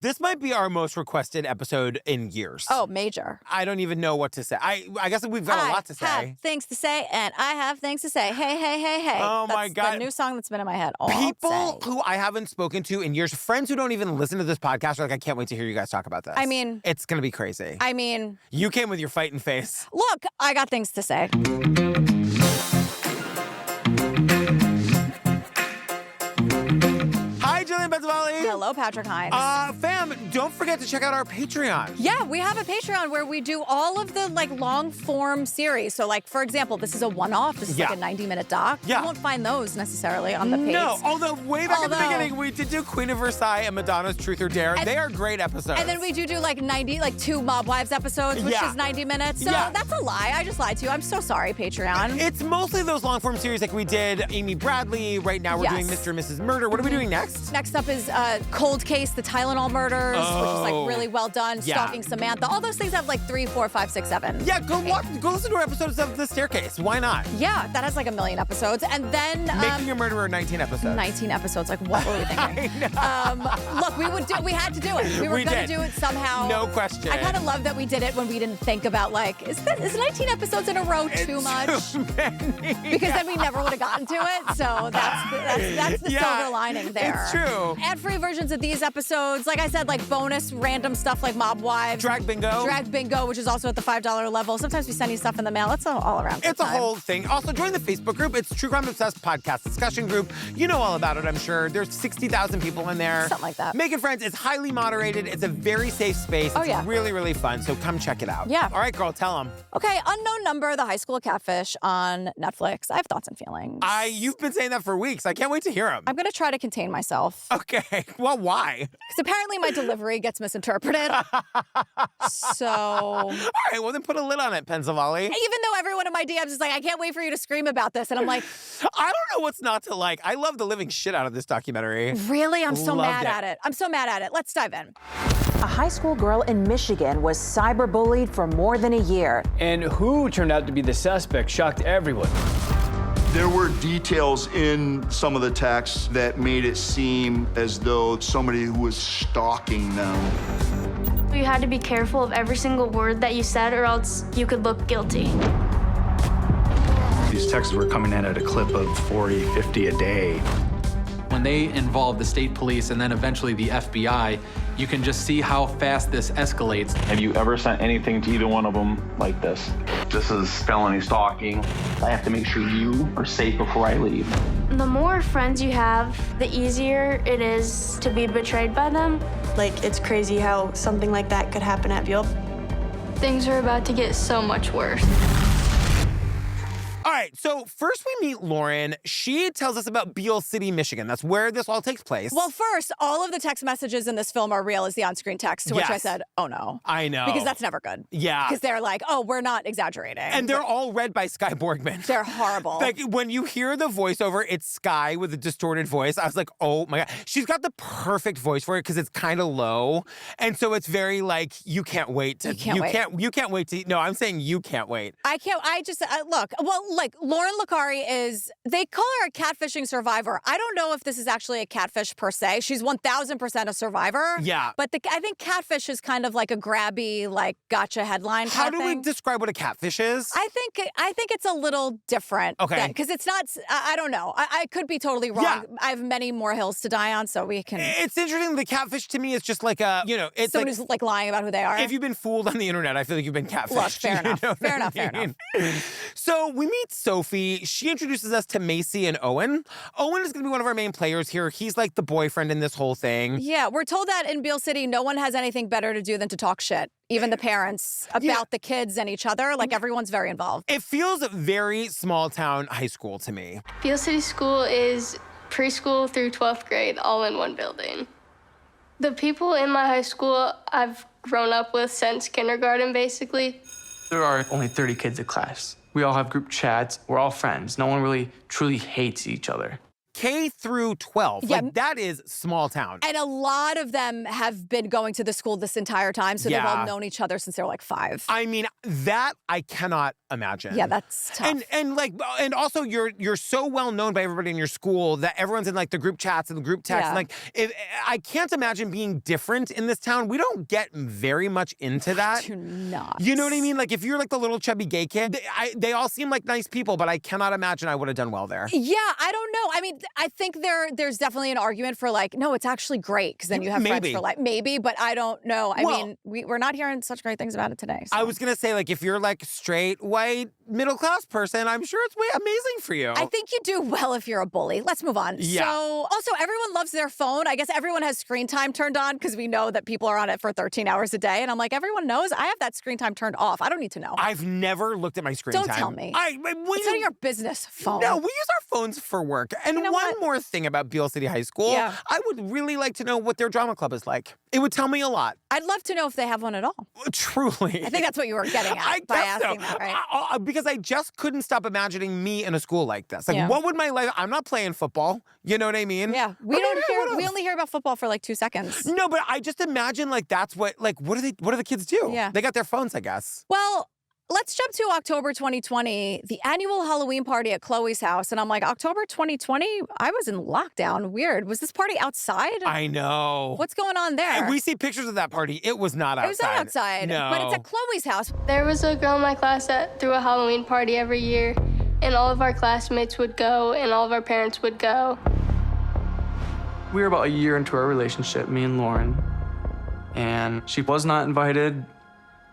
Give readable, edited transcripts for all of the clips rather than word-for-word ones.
This might be our most requested episode in years. Oh, major. I don't even know what to say. I guess we've got a lot to say. I have things to say, and I have things to say. Hey, hey, hey, hey. Oh, my God. That's the new song that's been in my head all People day. who I haven't spoken to in years, friends who don't even listen to this podcast are like, I can't wait to hear you guys talk about this. I mean... It's going to be crazy. I mean... You came with your fighting face. Look, I got things to say. Hi, Jillian Benzavali. Hello, Patrick Hines. Fam, don't forget to check out our Patreon. Yeah, we have a Patreon where we do all of the long form series. So for example, this is a one-off. This is like a 90-minute doc. Yeah. You won't find those necessarily on the page. No, although way back at the beginning, we did do Queen of Versailles and Madonna's Truth or Dare. They are great episodes. And then we do 2 Mob Wives episodes, which is 90 minutes. So that's a lie. I just lied to you. I'm so sorry, Patreon. It's mostly those long form series like we did Amy Bradley. Right now we're doing Mr. and Mrs. Murder. What are we doing next? Next up is Cold Case, the Tylenol murders, which is really well done. Stalking Samantha. All those things have 3, 4, 5, 6, 7. Yeah, go listen to our episodes of The Staircase. Why not? Yeah, that has 1 million episodes. And then Making a Murderer, 19 episodes. 19 episodes. What were we thinking? I know. Look, we had to do it. We were gonna do it somehow. No question. I kind of love that we did it when we didn't think about is 19 episodes in a row too much? Too many. Because then we never would have gotten to it. So that's the silver lining there. It's true. Ad-free versions of these episodes, like I said, bonus random stuff like Mob Wives. Drag Bingo, which is also at the $5 level. Sometimes we send you stuff in the mail. It's all around. It's a whole thing. Also, join the Facebook group. It's True Crime Obsessed Podcast Discussion Group. You know all about it, I'm sure. There's 60,000 people in there. Something like that. Making friends. It's highly moderated. It's a very safe space. It's really, really fun. So come check it out. Yeah. All right, girl, tell them. Okay, Unknown Number, The High School of Catfish on Netflix. I have thoughts and feelings. You've been saying that for weeks. I can't wait to hear them. I'm going to try to contain myself. Okay. Well, why? Because apparently my delivery gets misinterpreted. So... All right, well then put a lid on it, Benzavali. Even though everyone in my DMs is like, I can't wait for you to scream about this. And I'm like... I don't know what's not to like. I love the living shit out of this documentary. Really? I'm so mad at it. I'm so mad at it. Let's dive in. A high school girl in Michigan was cyberbullied for more than a year. And who turned out to be the suspect shocked everyone. There were details in some of the texts that made it seem as though somebody who was stalking them. You had to be careful of every single word that you said or else you could look guilty. These texts were coming in at a clip of 40, 50 a day. When they involve the state police and then eventually the FBI, you can just see how fast this escalates. Have you ever sent anything to either one of them like this? This is felony stalking. I have to make sure you are safe before I leave. The more friends you have, the easier it is to be betrayed by them. It's crazy how something like that could happen at Buell. Things are about to get so much worse. All right, so first we meet Lauryn. She tells us about Beale City, Michigan. That's where this all takes place. Well, first, all of the text messages in this film are real is the on-screen text, to which I said, oh no. I know. Because that's never good. Yeah. Because they're like, oh, we're not exaggerating. And they're all read by Skye Borgman. They're horrible. When you hear the voiceover, it's Skye with a distorted voice. I was like, oh my God. She's got the perfect voice for it because it's kind of low. And so it's very you can't wait to... You can't wait to... No, I'm saying you can't wait. Look, Lauren Licari they call her a catfishing survivor. I don't know if this is actually a catfish per se. She's 1,000% a survivor. Yeah. But I think catfish is kind of like a grabby, gotcha headline How kind of thing. do we describe what a catfish is? I think it's a little different. Okay. Because it's not, I don't know. I could be totally wrong. Yeah. I have many more hills to die on, so we can... It's interesting. The catfish to me is just like a, it's someone who's lying about who they are. If you've been fooled on the internet, I feel like you've been catfished. Look, fair enough. So we meet Sophie. She introduces us to Macy and Owen. Owen is going to be one of our main players here. He's like the boyfriend in this whole thing. Yeah, we're told that in Beale City, no one has anything better to do than to talk shit. Even the parents about the kids and each other. Everyone's very involved. It feels very small town high school to me. Beale City School is preschool through 12th grade, all in one building. The people in my high school I've grown up with since kindergarten, basically. There are only 30 kids a class. We all have group chats. We're all friends. No one really truly hates each other. K through 12. Yeah. Like, that is small town. And a lot of them have been going to the school this entire time, so they've all known each other since they were like 5. I mean, that I cannot imagine. Yeah, that's tough. And also you're so well known by everybody in your school that everyone's in like the group chats and the group texts. Yeah. Like, I can't imagine being different in this town. We don't get very much into that. Do not. You know what I mean? Like, if you're like the little chubby gay kid, they all seem like nice people, but I cannot imagine I would have done well there. Yeah, I don't know. I mean, I think there's definitely an argument for like, no, it's actually great because then you have friends for life. Maybe, but I don't know. I mean, we're not hearing such great things about it today. So. I was going to say, like, if you're like straight, white, middle-class person, I'm sure it's way amazing for you. I think you do well if you're a bully. Let's move on. Yeah. So, also, everyone loves their phone. I guess everyone has screen time turned on because we know that people are on it for 13 hours a day. And I'm like, everyone knows I have that screen time turned off. I don't need to know. I've never looked at my screen time. Don't tell me. It's none of your business, phone. No, we use our phones for work. And one more thing about Beale City High School, I would really like to know what their drama club is like. It would tell me a lot. I'd love to know if they have one at all. Truly. I think that's what you were getting at by asking that, right? Because I just couldn't stop imagining me in a school like this. Like, what would my life... I'm not playing football. You know what I mean? Yeah. We only hear about football for like 2 seconds. No, but I just imagine like that's what do the kids do? Yeah. They got their phones, I guess. Well, let's jump to October 2020, the annual Halloween party at Khloe's house. And I'm like, October 2020? I was in lockdown. Weird. Was this party outside? I know. What's going on there? We see pictures of that party. It was not outside. It was not outside. No. But it's at Khloe's house. There was a girl in my class that threw a Halloween party every year, and all of our classmates would go, and all of our parents would go. We were about a year into our relationship, me and Lauryn, and she was not invited,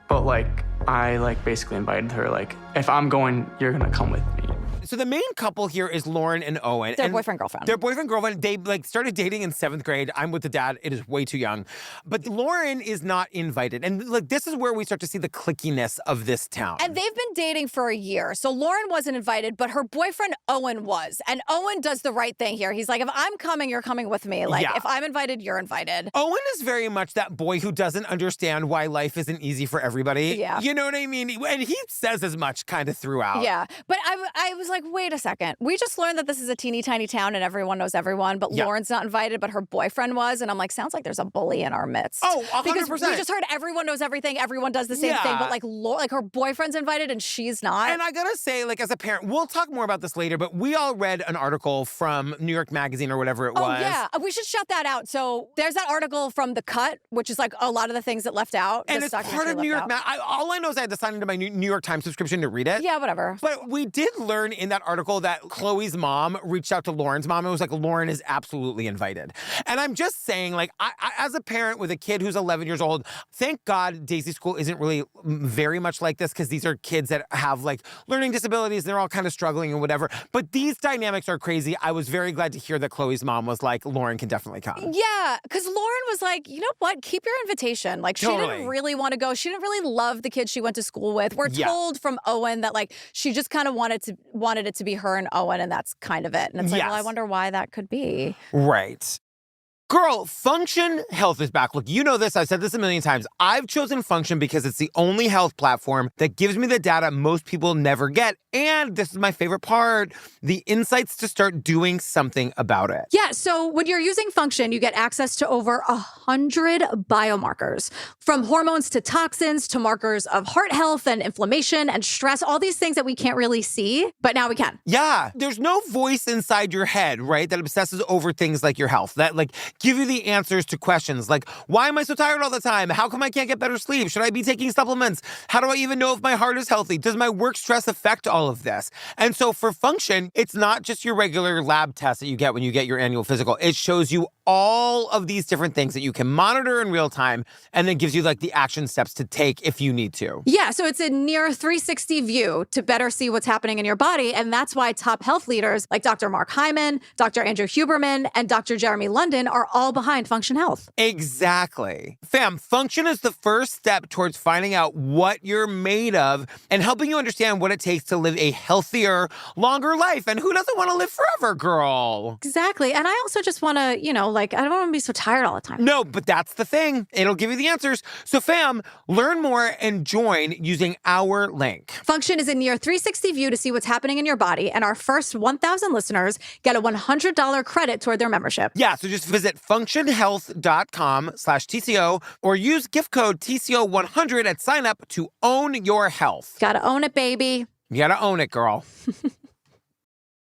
but like, I basically invited her, like, if I'm going, you're gonna come with me. So the main couple here is Lauryn and Owen. Their boyfriend-girlfriend. Their boyfriend-girlfriend. They started dating in 7th grade. I'm with the dad. It is way too young. But Lauryn is not invited. And this is where we start to see the clickiness of this town. And they've been dating for a year. So Lauryn wasn't invited, but her boyfriend Owen was. And Owen does the right thing here. He's like, if I'm coming, you're coming with me. Like, if I'm invited, you're invited. Owen is very much that boy who doesn't understand why life isn't easy for everybody. Yeah. You know what I mean? And he says as much kind of throughout. Yeah. But I was like, wait a second. We just learned that this is a teeny tiny town and everyone knows everyone, but Lauryn's not invited, but her boyfriend was. And I'm like, sounds like there's a bully in our midst. Oh, 100%. Because we just heard everyone knows everything, everyone does the same thing, but like her boyfriend's invited and she's not. And I gotta say, like, as a parent, we'll talk more about this later, but we all read an article from New York Magazine or whatever it was. Oh, yeah. We should shout that out. So there's that article from The Cut, which is like a lot of the things that left out. And it's part of New York Magazine. All I know is I had to sign into my New York Times subscription to read it. Yeah, whatever. But we did learn in that article that Khloe's mom reached out to Lauryn's mom and was like, Lauryn is absolutely invited. And I'm just saying, like, I as a parent with a kid who's 11 years old, thank God Daisy School isn't really very much like this because these are kids that have like learning disabilities and they're all kind of struggling and whatever. But these dynamics are crazy. I was very glad to hear that Khloe's mom was like, Lauryn can definitely come. Yeah, because Lauryn was like, you know what? Keep your invitation. Like, she didn't really want to go. She didn't really love the kids she went to school with. We're told from Owen that like she just kind of wanted it to be her and Owen, and that's kind of it. And it's like, well, I wonder why that could be. Right. Girl, Function Health is back. Look, you know this. I've said this a million times. I've chosen Function because it's the only health platform that gives me the data most people never get. And this is my favorite part, the insights to start doing something about it. Yeah, so when you're using Function, you get access to over 100 biomarkers, from hormones to toxins to markers of heart health and inflammation and stress, all these things that we can't really see, but now we can. Yeah, there's no voice inside your head, right, that obsesses over things like your health, that like give you the answers to questions like, why am I so tired all the time? How come I can't get better sleep? Should I be taking supplements? How do I even know if my heart is healthy? Does my work stress affect all of this? And so for Function, it's not just your regular lab test that you get when you get your annual physical. It shows you all of these different things that you can monitor in real time and then gives you like the action steps to take if you need to. Yeah, so it's a near 360 view to better see what's happening in your body. And that's why top health leaders like Dr. Mark Hyman, Dr. Andrew Huberman, and Dr. Jeremy London are all behind Function Health. Exactly. Fam, Function is the first step towards finding out what you're made of and helping you understand what it takes to live a healthier, longer life. And who doesn't want to live forever, girl? Exactly. And I also just want to, like, I don't want to be so tired all the time. No, but that's the thing. It'll give you the answers. So fam, learn more and join using our link. Function is a near 360 view to see what's happening in your body, and our first 1,000 listeners get a $100 credit toward their membership. Yeah, so just visit functionhealth.com/TCO or use gift code TCO100 at sign up to own your health. Gotta own it, baby. You gotta own it, girl.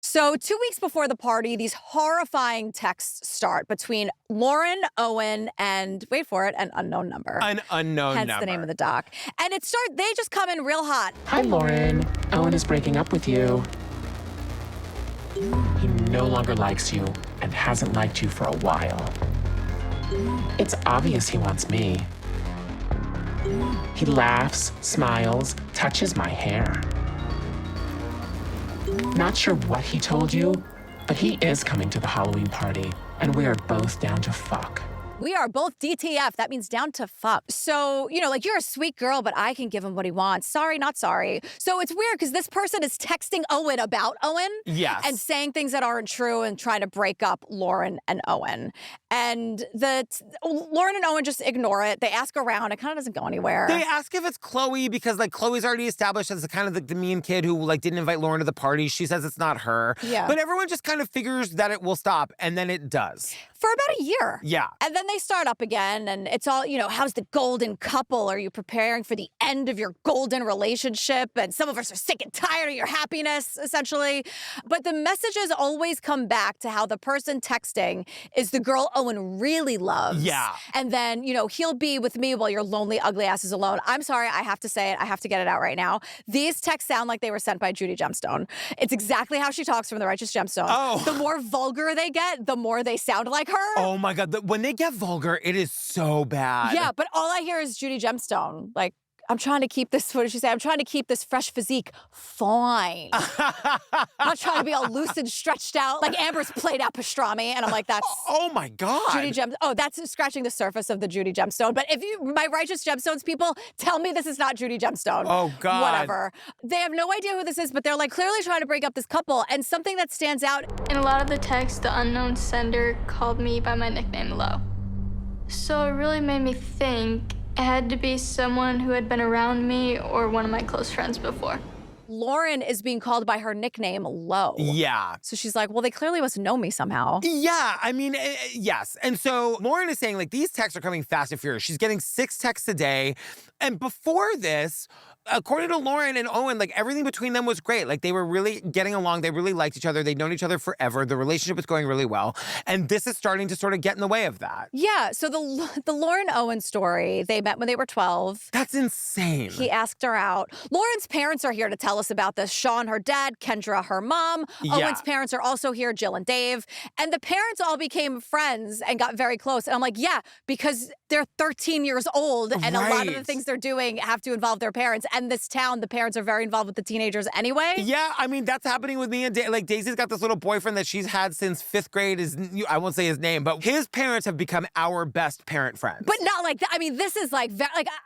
So 2 weeks before the party, these horrifying texts start between Lauryn, Owen, and, wait for it, an unknown number. An unknown Hence number. the name of the doc. And they just come in real hot. Hi, Lauryn. Owen is breaking up with you. He no longer likes you and hasn't liked you for a while. It's obvious he wants me. He laughs, smiles, touches my hair. Not sure what he told you, but he is coming to the Halloween party, and we are both down to fuck. We are both DTF. That means down to fuck. So, like, you're a sweet girl, but I can give him what he wants. Sorry, not sorry. So it's weird because this person is texting Owen about Owen. Yes. And saying things that aren't true and trying to break up Lauryn and Owen. And Lauryn and Owen just ignore it. They ask around. It kind of doesn't go anywhere. They ask if it's Khloe because, like, Khloe's already established as kind of the mean kid who, like, didn't invite Lauryn to the party. She says it's not her. Yeah. But everyone just kind of figures that it will stop, and then it does. For about a year. Yeah. And then they start up again, and it's all, how's the golden couple? Are you preparing for the end of your golden relationship? And some of us are sick and tired of your happiness, essentially. But the messages always come back to how the person texting is the girl Owen really loves. Yeah. And then, he'll be with me while your lonely, ugly ass is alone. I'm sorry, I have to say it. I have to get it out right now. These texts sound like they were sent by Judy Gemstone. It's exactly how she talks from The Righteous Gemstone. Oh. The more vulgar they get, the more they sound like her. Oh my God. When they get vulgar, it is so bad. Yeah, but all I hear is Judy Gemstone. Like, I'm trying to keep this, what did she say? I'm trying to keep this fresh physique fine. Not trying to be all loose and stretched out. Like Amber's played out pastrami. And I'm like, that's... Oh my God. Judy Gemstone. Oh, that's scratching the surface of the Judy Gemstone. But if my Righteous Gemstones people, tell me this is not Judy Gemstone. Oh God. Whatever. They have no idea who this is, but they're like clearly trying to break up this couple. And something that stands out... In a lot of the texts, the unknown sender called me by my nickname, Lo. So it really made me think it had to be someone who had been around me or one of my close friends before. Lauryn is being called by her nickname, Lo. Yeah. So she's like, well, they clearly must know me somehow. Yeah, I mean, yes. And so Lauryn is saying, like, these texts are coming fast and furious. She's getting 6 texts a day. And before this, according to Lauryn and Owen, like, everything between them was great. Like, they were really getting along. They really liked each other. They'd known each other forever. The relationship was going really well. And this is starting to sort of get in the way of that. Yeah, so the Lauryn Owen story, they met when they were 12. That's insane. He asked her out. Lauryn's parents are here to tell us about this. Sean, her dad, Kendra, her mom. Yeah. Owen's parents are also here, Jill and Dave. And the parents all became friends and got very close. And I'm like, yeah, because they're 13 years old and a lot of the things they're doing have to involve their parents. And this town, the parents are very involved with the teenagers anyway. Yeah, I mean, that's happening with me and like Daisy's got this little boyfriend that she's had since 5th grade. I won't say his name, but his parents have become our best parent friends. But not like that. I mean, this is like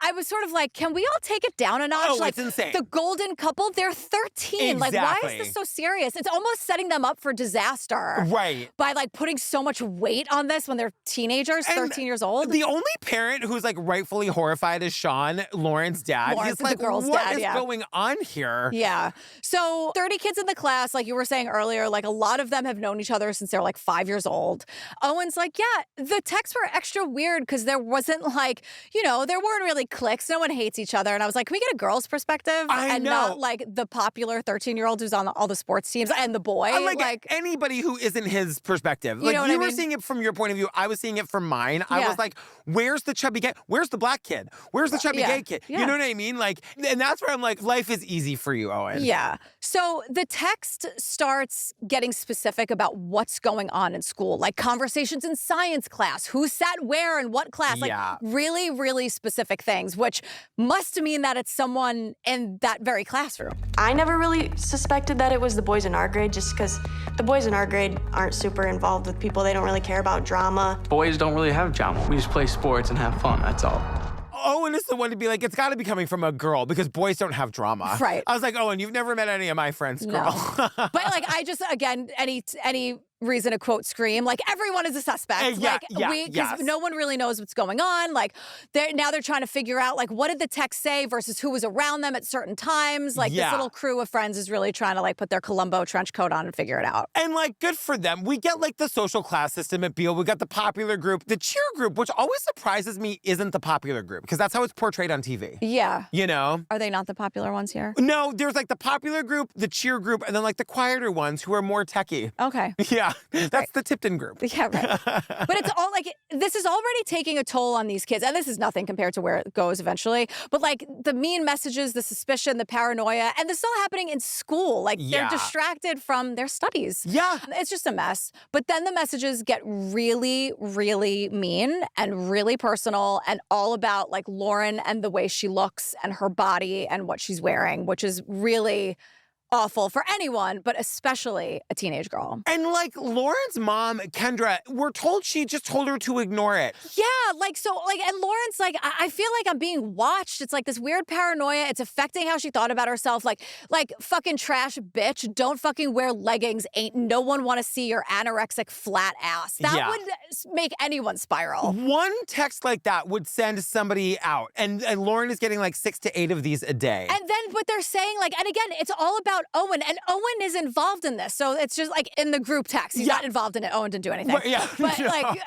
I was sort of like, can we all take it down a notch? Oh, like, it's insane. The golden couple, they're 13. Exactly. Like, why is this so serious? It's almost setting them up for disaster. Right. By like putting so much weight on this when they're teenagers, And 13 years old. The only parent who's like rightfully horrified is Sean, Lauryn's dad. Lawrence He's like, is the girl's what dad, is yeah. going on here? Yeah. So 30 kids in the class, like you were saying earlier, like a lot of them have known each other since they're like 5 years old. Owen's like, yeah, the texts were extra weird because there wasn't like, there weren't really cliques. No one hates each other. And I was like, can we get a girl's perspective? I and know. not like the popular 13-year-old who's on all the sports teams and the boy. Like anybody who isn't his perspective. You Like know what you I were mean? seeing it from your point of view. I was seeing it from mine. I Yeah. was like, where's the chubby gay? Where's the black kid? Where's the chubby gay kid? Yeah. You know what I mean? Like, and that's where I'm like, life is easy for you, Owen. Yeah. So the text starts getting specific about what's going on in school, like conversations in science class, who sat where in what class, like Yeah. really, really specific things, which must mean that it's someone in that very classroom. I never really suspected that it was the boys in our grade just because the boys in our grade aren't super involved with people. They don't really care about drama. Boys don't really have drama. We just play sports and have fun, that's all. Owen is the one to be like, it's got to be coming from a girl because boys don't have drama. Right. I was like, Owen, you've never met any of my friends, girl. No. But like, I just, again, any reason to quote Scream, like everyone is a suspect. Because no one really knows what's going on. Like now they're trying to figure out like what did the text say versus who was around them at certain times. Like this little crew of friends is really trying to like put their Columbo trench coat on and figure it out. And like good for them. We get like the social class system at Beale. We got the popular group, the cheer group, which always surprises me isn't the popular group because that's how it's portrayed on TV. Yeah. You know? Are they not the popular ones here? No, there's like the popular group, the cheer group, and then like the quieter ones who are more techie. Okay. Yeah. That's the Tipton group. Yeah, right. But it's all like, this is already taking a toll on these kids. And this is nothing compared to where it goes eventually. But like the mean messages, the suspicion, the paranoia, and this is all happening in school. Like they're distracted from their studies. Yeah. It's just a mess. But then the messages get really, really mean and really personal and all about like Lauryn and the way she looks and her body and what she's wearing, which is really awful for anyone, but especially a teenage girl. And like Lauryn's mom, Kendra, we're told she just told her to ignore it. Yeah, like so, like, and Lauryn's like, I feel like I'm being watched. It's like this weird paranoia. It's affecting how she thought about herself. Like fucking trash bitch. Don't fucking wear leggings. Ain't no one want to see your anorexic flat ass. That would make anyone spiral. One text like that would send somebody out, and Lauryn is getting like 6 to 8 of these a day. And then, but they're saying like, and again, it's all about Owen, and Owen is involved in this. So it's just like in the group text. He's not involved in it. Owen didn't do anything. But like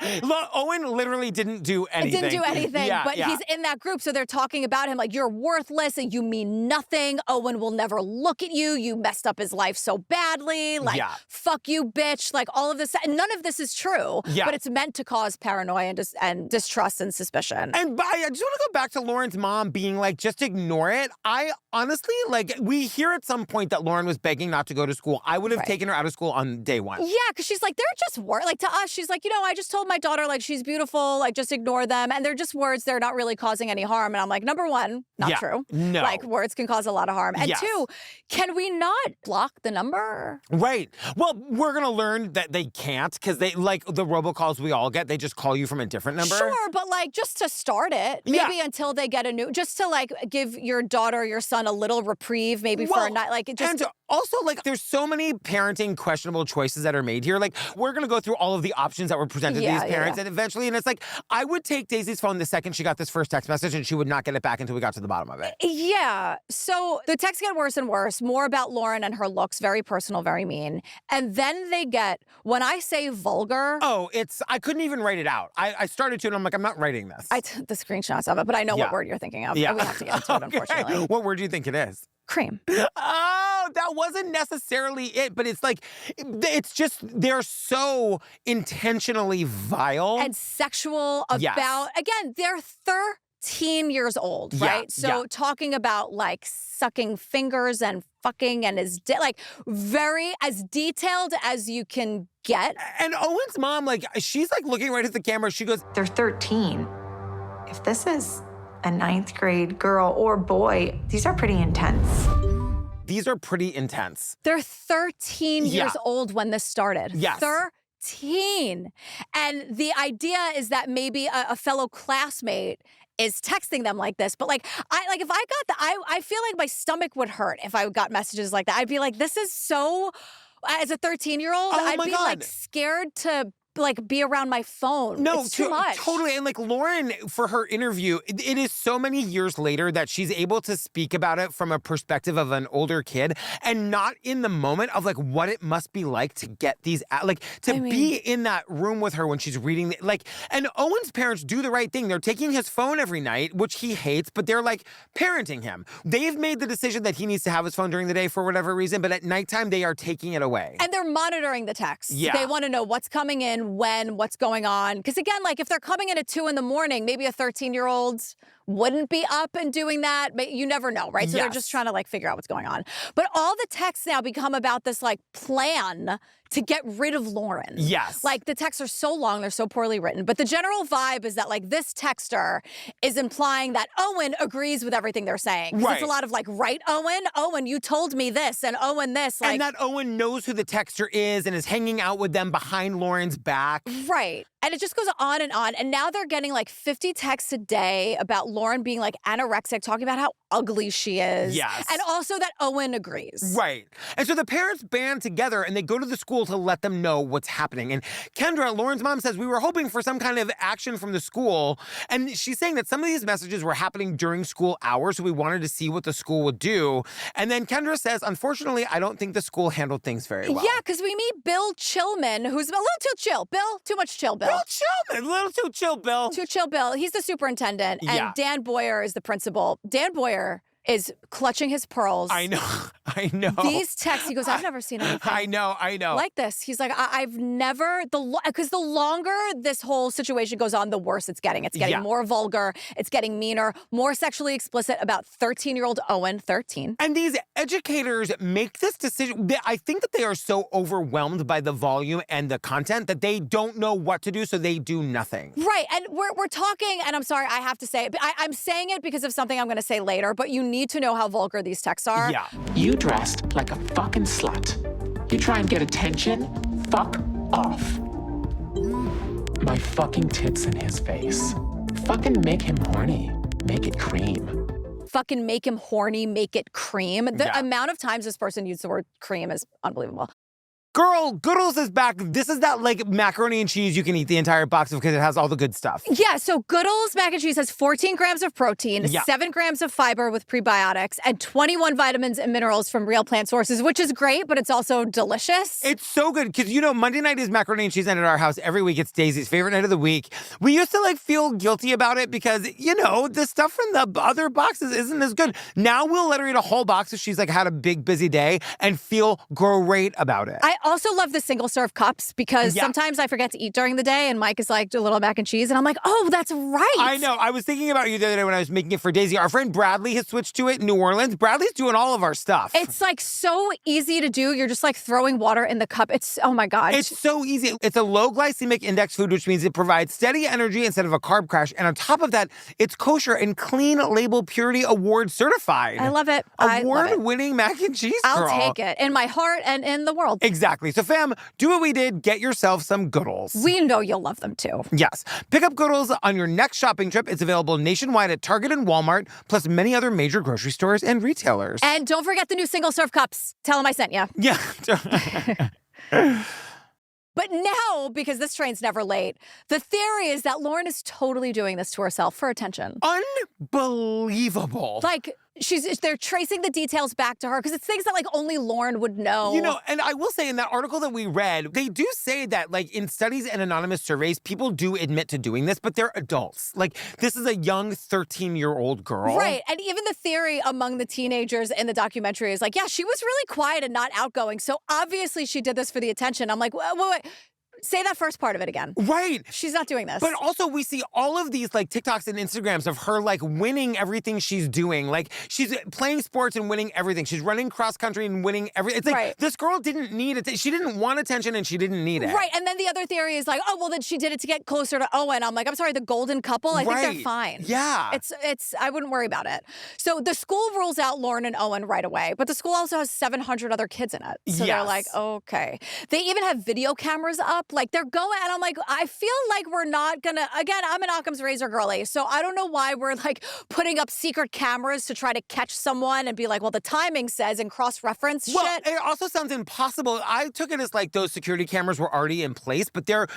Owen literally didn't do anything. Didn't do anything, but he's in that group. So they're talking about him like, you're worthless and you mean nothing. Owen will never look at you. You messed up his life so badly. Like, fuck you, bitch. Like all of this. And none of this is true. Yeah. But it's meant to cause paranoia and distrust and suspicion. And I just want to go back to Lauryn's mom being like, just ignore it. I honestly, like, we hear at some point that Lauryn was begging not to go to school. I would have taken her out of school on day one. Yeah, because she's like, they're just words. Like to us, she's like, you know, I just told my daughter, like, she's beautiful, like, just ignore them. And they're just words. They're not really causing any harm. And I'm like, number one, not true. No. Like, words can cause a lot of harm. And two, can we not block the number? Right. Well, we're going to learn that they can't because they, like, the robocalls we all get, they just call you from a different number. Sure, but like, just to start it, maybe until they get a new, just to like give your daughter, your son a little reprieve, maybe for a night, like, it just. And also, like, there's so many parenting questionable choices that are made here. Like, we're going to go through all of the options that were presented to these parents. And eventually, and it's like, I would take Daisy's phone the second she got this first text message and she would not get it back until we got to the bottom of it. Yeah. So the texts get worse and worse, more about Lauryn and her looks, very personal, very mean. And then they get, when I say vulgar. Oh, I couldn't even write it out. I started to and I'm like, I'm not writing this. The screenshots of it, but I know what word you're thinking of. Yeah. We have to get into it, unfortunately. What word do you think it is? Cream. Oh, that wasn't necessarily it, but it's like, it's just, they're so intentionally vile. And sexual about, again, they're 13 years old, right? So talking about like sucking fingers and fucking and like very as detailed as you can get. And Owen's mom, like, she's like looking right at the camera. She goes, they're 13. If this is a 9th grade girl or boy, these are pretty intense. These are pretty intense. They're 13 years old when this started. Yes. 13. And the idea is that maybe a fellow classmate is texting them like this. But like, if I got I feel like my stomach would hurt if I got messages like that. I'd be like, this is so, as a 13-year-old, I'd be like scared to like be around my phone. No, it's too much. Totally. And like Lauryn, for her interview, it is so many years later that she's able to speak about it from a perspective of an older kid and not in the moment of like what it must be like to get these, like to be in that room with her when she's reading, and Owen's parents do the right thing. They're taking his phone every night, which he hates, but they're like parenting him. They've made the decision that he needs to have his phone during the day for whatever reason, but at nighttime they are taking it away. And they're monitoring the texts. Yeah. They want to know what's coming in, when, what's going on. Because again, like if they're coming in at 2 a.m, maybe a 13-year-old wouldn't be up and doing that, but you never know, right? So they're just trying to like figure out what's going on. But all the texts now become about this like plan to get rid of Lauryn. Yes. Like the texts are so long, they're so poorly written. But the general vibe is that like this texter is implying that Owen agrees with everything they're saying. Right. It's a lot of like, right, Owen? Owen, you told me this, and Owen this. Like, and that Owen knows who the texter is and is hanging out with them behind Lauryn's back. Right. And it just goes on. And now they're getting like 50 texts a day about Lauryn being like anorexic, talking about how ugly she is. Yes. And also that Owen agrees. Right. And so the parents band together and they go to the school to let them know what's happening. And Kendra, Lauren's mom, says we were hoping for some kind of action from the school. And she's saying that some of these messages were happening during school hours, so we wanted to see what the school would do. And then Kendra says, unfortunately, I don't think the school handled things very well. Yeah, because we meet Bill Chillman, who's a little too chill. Bill, too much chill, Bill. Bill Chillman, a little too chill, Bill. Too chill, Bill. He's the superintendent, and Dan Boyer is the principal. Dan Boyer is clutching his pearls. I know. These texts, he goes, I've never seen anything. I know. Like this. He's like, I've never, because the longer this whole situation goes on, the worse it's getting. It's getting more vulgar. It's getting meaner, more sexually explicit about 13-year-old Owen, 13. And these educators make this decision. I think that they are so overwhelmed by the volume and the content that they don't know what to do, so they do nothing. Right. And we're talking, and I'm sorry, I have to say it, but I'm saying it because of something I'm going to say later, but you need to know how vulgar these texts are. Yeah. You dressed like a fucking slut. You try and get attention? Fuck off. My fucking tits in his face. Fucking make him horny. Make it cream. Fucking make him horny, make it cream. The amount of times this person used the word cream is unbelievable. Girl, Goodles is back. This is that like macaroni and cheese you can eat the entire box of because it has all the good stuff. Yeah, so Goodles mac and cheese has 14 grams of protein, 7 grams of fiber with prebiotics, and 21 vitamins and minerals from real plant sources, which is great, but it's also delicious. It's so good because, you know, Monday night is macaroni and cheese night at our house. Every week it's Daisy's favorite night of the week. We used to like feel guilty about it because, you know, the stuff from the other boxes isn't as good. Now we'll let her eat a whole box if she's like had a big busy day and feel great about it. I also love the single serve cups because sometimes I forget to eat during the day and Mike is like, a little mac and cheese. And I'm like, oh, that's right. I know. I was thinking about you the other day when I was making it for Daisy. Our friend Bradley has switched to it in New Orleans. Bradley's doing all of our stuff. It's like so easy to do. You're just like throwing water in the cup. It's, oh my God. It's so easy. It's a low glycemic index food, which means it provides steady energy instead of a carb crash. And on top of that, it's kosher and clean label purity award certified. I love it. Award-winning mac and cheese, girl. I'll take it in my heart and in the world. Exactly. So fam, do what we did. Get yourself some Goodles. We know you'll love them too. Yes. Pick up Goodles on your next shopping trip. It's available nationwide at Target and Walmart, plus many other major grocery stores and retailers. And don't forget the new single serve cups. Tell them I sent you. Yeah. But now, because this train's never late, the theory is that Lauryn is totally doing this to herself for attention. Unbelievable. Like, they're tracing the details back to her because it's things that like only Lauryn would know. You know, and I will say in that article that we read, they do say that like in studies and anonymous surveys, people do admit to doing this, but they're adults. Like this is a young 13-year-old girl. Right. And even the theory among the teenagers in the documentary is like, yeah, she was really quiet and not outgoing. So obviously she did this for the attention. I'm like, wait. Say that first part of it again. Right. She's not doing this. But also we see all of these like TikToks and Instagrams of her like winning everything she's doing. Like she's playing sports and winning everything. She's running cross country and winning everything. It's like this girl didn't need it. She didn't want attention and she didn't need it. Right. And then the other theory is like, oh, well, then she did it to get closer to Owen. I'm like, I'm sorry, the golden couple? I think they're fine. Yeah. It's I wouldn't worry about it. So the school rules out Lauryn and Owen right away, but the school also has 700 other kids in it. So they're like, okay. They even have video cameras up. Like they're going, and I'm like, I feel like we're not gonna, again, I'm an Occam's razor girly, so I don't know why we're like putting up secret cameras to try to catch someone and be like, well, the timing says and cross-reference shit. Well, it also sounds impossible. I took it as like those security cameras were already in place, but the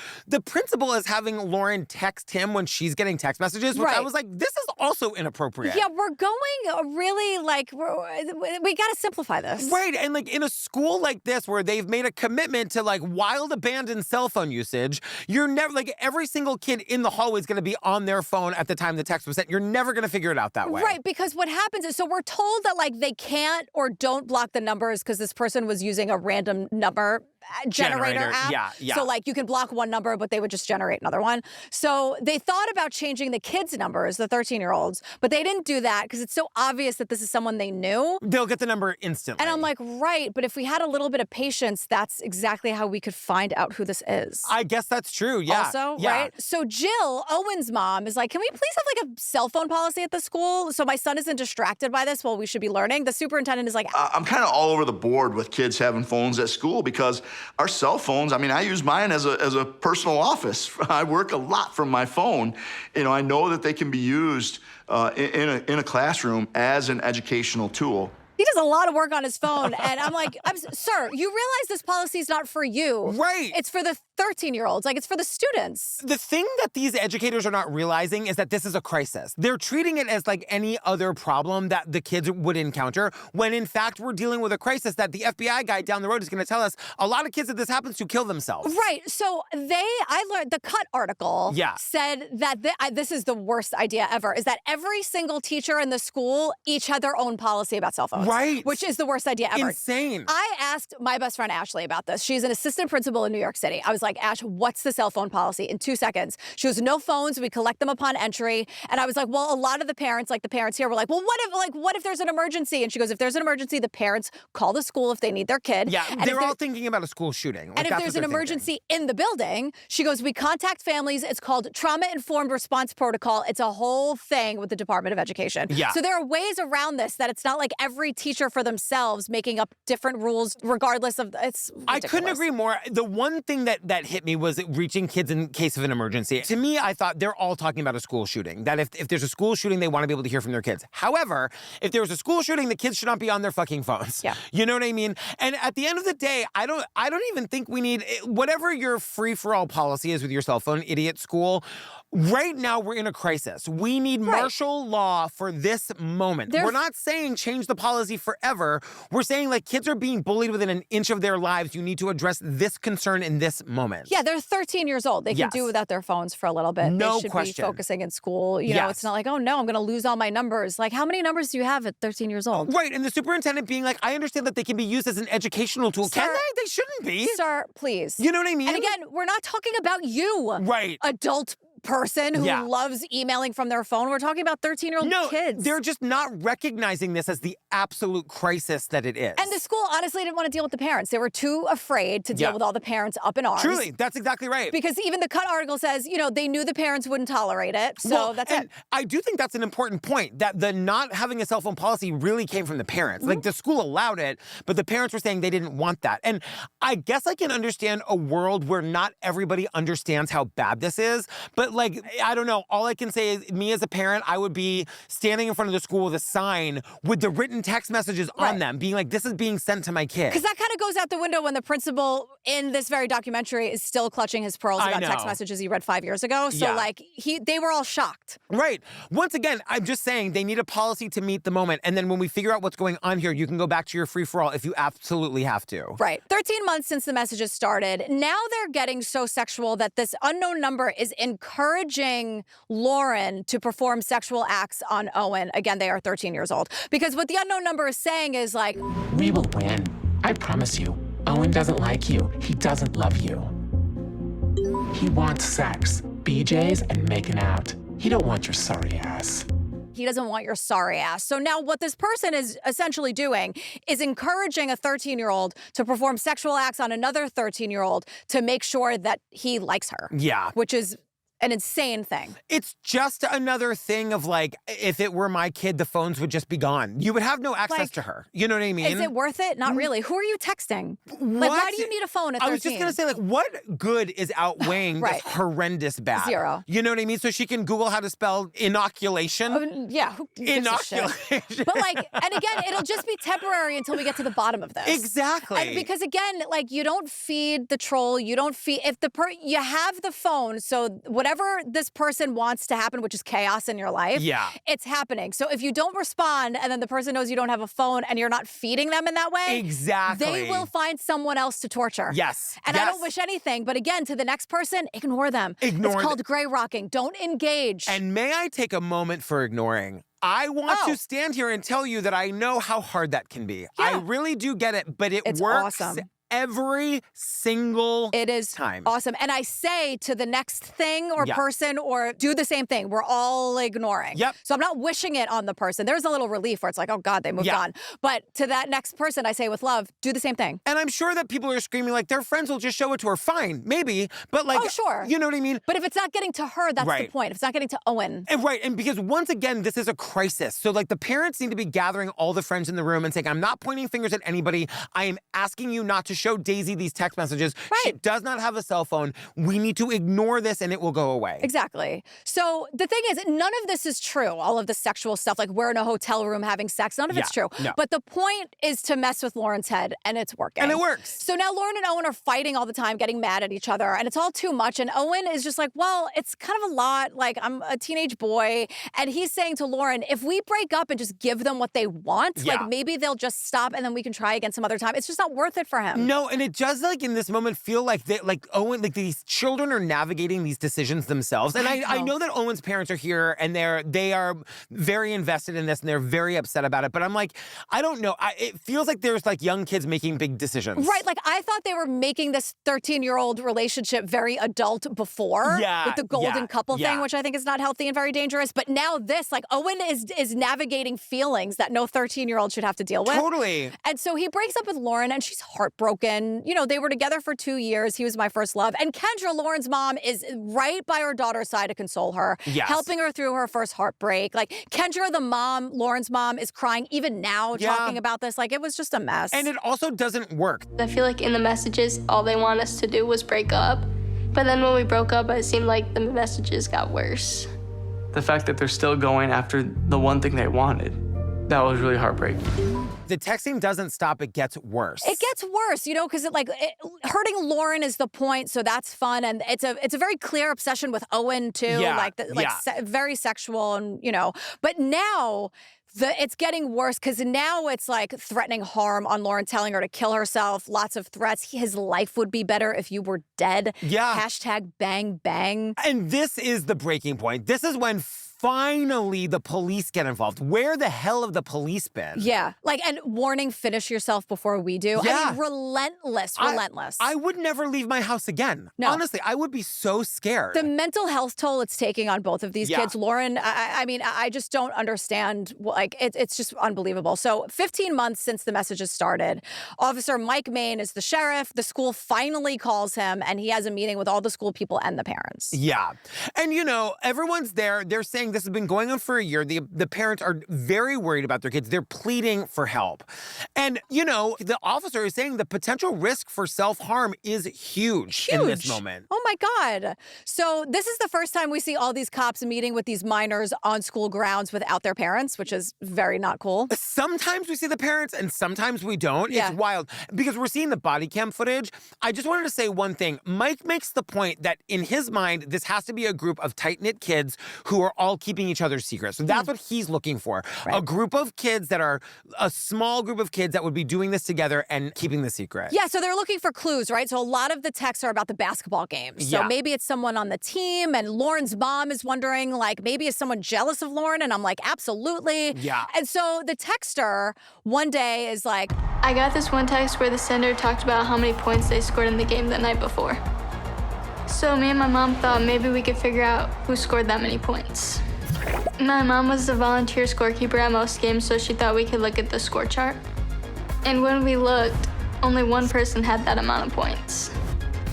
principal is having Lauryn text him when she's getting text messages, which I was like, this is also inappropriate. Yeah, we're going really like, we gotta simplify this. Right, and like in a school like this where they've made a commitment to like wild abandoned cell phone usage, you're never, like every single kid in the hallway is gonna be on their phone at the time the text was sent. You're never gonna figure it out that way. Right, because what happens is, so we're told that like they can't or don't block the numbers because this person was using a random number generator app. Yeah. So like you can block one number, but they would just generate another one. So they thought about changing the kids' numbers, the 13-year-olds, but they didn't do that because it's so obvious that this is someone they knew. They'll get the number instantly. And I'm like, right, but if we had a little bit of patience, that's exactly how we could find out who this is. I guess that's true, yeah. Also, right? So Jill, Owen's mom, is like, can we please have like a cell phone policy at the school so my son isn't distracted by this while we should be learning? The superintendent is like, I'm kind of all over the board with kids having phones at school because our cell phones, I mean, I use mine as a personal office. I work a lot from my phone. You know, I know that they can be used in a classroom as an educational tool. He does a lot of work on his phone, and I'm like, sir, you realize this policy is not for you. Right. It's for the 13-year-olds. Like, it's for the students. The thing that these educators are not realizing is that this is a crisis. They're treating it as like any other problem that the kids would encounter, when in fact we're dealing with a crisis that the FBI guy down the road is going to tell us a lot of kids that this happens to kill themselves. Right. So I learned, the Cut article said that this is the worst idea ever, is that every single teacher in the school each had their own policy about cell phones. Right. Which is the worst idea ever. Insane. I asked my best friend Ashley about this. She's an assistant principal in New York City. I was like, Ash, what's the cell phone policy? In 2 seconds. She goes, no phones. We collect them upon entry. And I was like, well, a lot of the parents, like the parents here, were like, well, what if there's an emergency? And she goes, if there's an emergency, the parents call the school if they need their kid. Yeah, and they're all thinking about a school shooting. Like, and if there's an emergency in the building, she goes, we contact families. It's called Trauma-Informed Response Protocol. It's a whole thing with the Department of Education. Yeah. So there are ways around this, that it's not like every teacher for themselves making up different rules regardless of, it's ridiculous. I couldn't agree more. The one thing that hit me was reaching kids in case of an emergency. To me, I thought they're all talking about a school shooting, that if there's a school shooting, they want to be able to hear from their kids. However, if there's a school shooting, the kids should not be on their fucking phones. Yeah. You know what I mean? And at the end of the day, I don't even think we need, whatever your free-for-all policy is with your cell phone, idiot school. Right now, we're in a crisis. We need martial law for this moment. We're not saying change the policy forever. We're saying, like, kids are being bullied within an inch of their lives. You need to address this concern in this moment. Yeah, they're 13 years old. They can do without their phones for a little bit. No they should question. be focusing in school. You know, it's not like, oh no, I'm going to lose all my numbers. Like, how many numbers do you have at 13 years old? Right, and the superintendent being like, I understand that they can be used as an educational tool. Can they? They shouldn't be. Sir, please. You know what I mean? And again, we're not talking about you. Right. Adult person who loves emailing from their phone. We're talking about 13-year-old kids. They're just not recognizing this as the absolute crisis that it is. And the school honestly didn't want to deal with the parents. They were too afraid to deal with all the parents up in arms. Truly, that's exactly right. Because even the Cut article says, you know, they knew the parents wouldn't tolerate it. So that's it. I do think that's an important point, that the not having a cell phone policy really came from the parents. Like, the school allowed it, but the parents were saying they didn't want that. And I guess I can understand a world where not everybody understands how bad this is, but like, I don't know. All I can say is, me as a parent, I would be standing in front of the school with a sign with the written text messages on them, being like, this is being sent to my kid. Because that kind of goes out the window when the principal in this very documentary is still clutching his pearls about text messages he read 5 years ago. So like, they were all shocked. Right. Once again, I'm just saying they need a policy to meet the moment. And then when we figure out what's going on here, you can go back to your free-for-all if you absolutely have to. Right. 13 months since the messages started. Now they're getting so sexual that this unknown number is encouraging Lauryn to perform sexual acts on Owen. Again, they are 13 years old. Because what the unknown number is saying is like, we will win. I promise you. Owen doesn't like you. He doesn't love you. He wants sex, BJs, and making out. He don't want your sorry ass. He doesn't want your sorry ass. So now what this person is essentially doing is encouraging a 13-year-old to perform sexual acts on another 13-year-old to make sure that he likes her. Yeah. Which is an insane thing. It's just another thing of like, if it were my kid, the phones would just be gone. You would have no access to her. You know what I mean? Is it worth it? Not really. Who are you texting? Like, why do you need a phone at 13? I was just going to say, like, what good is outweighing this horrendous bad? Zero. You know what I mean? So she can Google how to spell inoculation. Yeah. Inoculation. But like, and again, it'll just be temporary until we get to the bottom of this. Exactly. And because again, like, you don't feed the troll. You don't feed, if you have the phone, so whatever this person wants to happen, which is chaos in your life, it's happening. So if you don't respond and then the person knows you don't have a phone and you're not feeding them in that way, they will find someone else to torture. Yes. And I don't wish anything, but again, to the next person, ignore them. It's called gray rocking. Don't engage. And may I take a moment for ignoring? I want to stand here and tell you that I know how hard that can be. I really do get it, but it's works. Awesome. Every single time. It is awesome. And I say to the next thing or person, or do the same thing. We're all ignoring. Yep. So I'm not wishing it on the person. There's a little relief where it's like, oh God, they moved on. But to that next person, I say with love, do the same thing. And I'm sure that people are screaming like their friends will just show it to her. Fine, maybe. But like, you know what I mean? But if it's not getting to her, that's the point. If it's not getting to Owen. And and because once again, this is a crisis. So like the parents need to be gathering all the friends in the room and saying, I'm not pointing fingers at anybody. I am asking you not to show Daisy these text messages. Right. She does not have a cell phone. We need to ignore this and it will go away. Exactly. So the thing is, none of this is true. All of the sexual stuff, like we're in a hotel room having sex, none of it's true. No. But the point is to mess with Lauren's head, and it's working. And it works. So now Lauryn and Owen are fighting all the time, getting mad at each other, and it's all too much. And Owen is just like, well, it's kind of a lot. Like, I'm a teenage boy. And he's saying to Lauryn, if we break up and just give them what they want, like maybe they'll just stop and then we can try again some other time. It's just not worth it for him. No, and it does, like, in this moment feel like Owen, like these children are navigating these decisions themselves. And I know that Owen's parents are here and they are very invested in this and they're very upset about it. But I'm like, I don't know. It feels like there's like young kids making big decisions. Right. Like I thought they were making this 13-year-old relationship very adult before. Yeah. With the golden couple thing, which I think is not healthy and very dangerous. But now this, like Owen is navigating feelings that no 13-year-old should have to deal with. Totally. And so he breaks up with Lauryn and she's heartbroken. You know, they were together for 2 years. He was my first love. And Kendra, Lauren's mom, is right by her daughter's side to console her, helping her through her first heartbreak. Like Kendra, the mom, Lauren's mom, is crying even now talking about this. Like it was just a mess. And it also doesn't work. I feel like in the messages, all they want us to do was break up. But then when we broke up, it seemed like the messages got worse. The fact that they're still going after the one thing they wanted, that was really heartbreaking. The texting doesn't stop, it gets worse. It gets worse, you know, because hurting Lauryn is the point, so that's fun. And it's a very clear obsession with Owen, too. Very sexual and, you know. But now it's getting worse because now it's like threatening harm on Lauryn, telling her to kill herself, lots of threats. His life would be better if you were dead. Yeah. Hashtag bang bang. And this is the breaking point. This is when finally the police get involved. Where the hell have the police been? Yeah. Like, and warning, finish yourself before we do. Yeah. I mean, relentless. I would never leave my house again. No. Honestly, I would be so scared. The mental health toll it's taking on both of these kids. Lauryn, I mean, I just don't understand. Like, it's just unbelievable. So 15 months since the messages started, Officer Mike Main is the sheriff. The school finally calls him, and he has a meeting with all the school people and the parents. Yeah. And, you know, everyone's there. They're saying this has been going on for a year. The parents are very worried about their kids. They're pleading for help. And, you know, the officer is saying the potential risk for self-harm is huge in this moment. Oh, my God. So this is the first time we see all these cops meeting with these minors on school grounds without their parents, which is very not cool. Sometimes we see the parents and sometimes we don't. Yeah. It's wild because we're seeing the body cam footage. I just wanted to say one thing. Mike makes the point that in his mind, this has to be a group of tight-knit kids who are all keeping each other's secrets. So that's what he's looking for. Right. A group of kids that are a small group of kids that would be doing this together and keeping the secret. Yeah, so they're looking for clues, right? So a lot of the texts are about the basketball games. So maybe it's someone on the team, and Lauren's mom is wondering, like, maybe is someone jealous of Lauryn? And I'm like, absolutely. Yeah. And so the texter one day is like, I got this one text where the sender talked about how many points they scored in the game the night before. So me and my mom thought maybe we could figure out who scored that many points. My mom was the volunteer scorekeeper at most games, so she thought we could look at the score chart. And when we looked, only one person had that amount of points.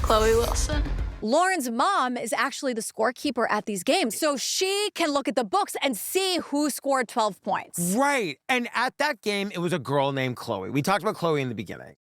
Khloe Wilson. Lauryn's mom is actually the scorekeeper at these games, so she can look at the books and see who scored 12 points. Right. And at that game, it was a girl named Khloe. We talked about Khloe in the beginning.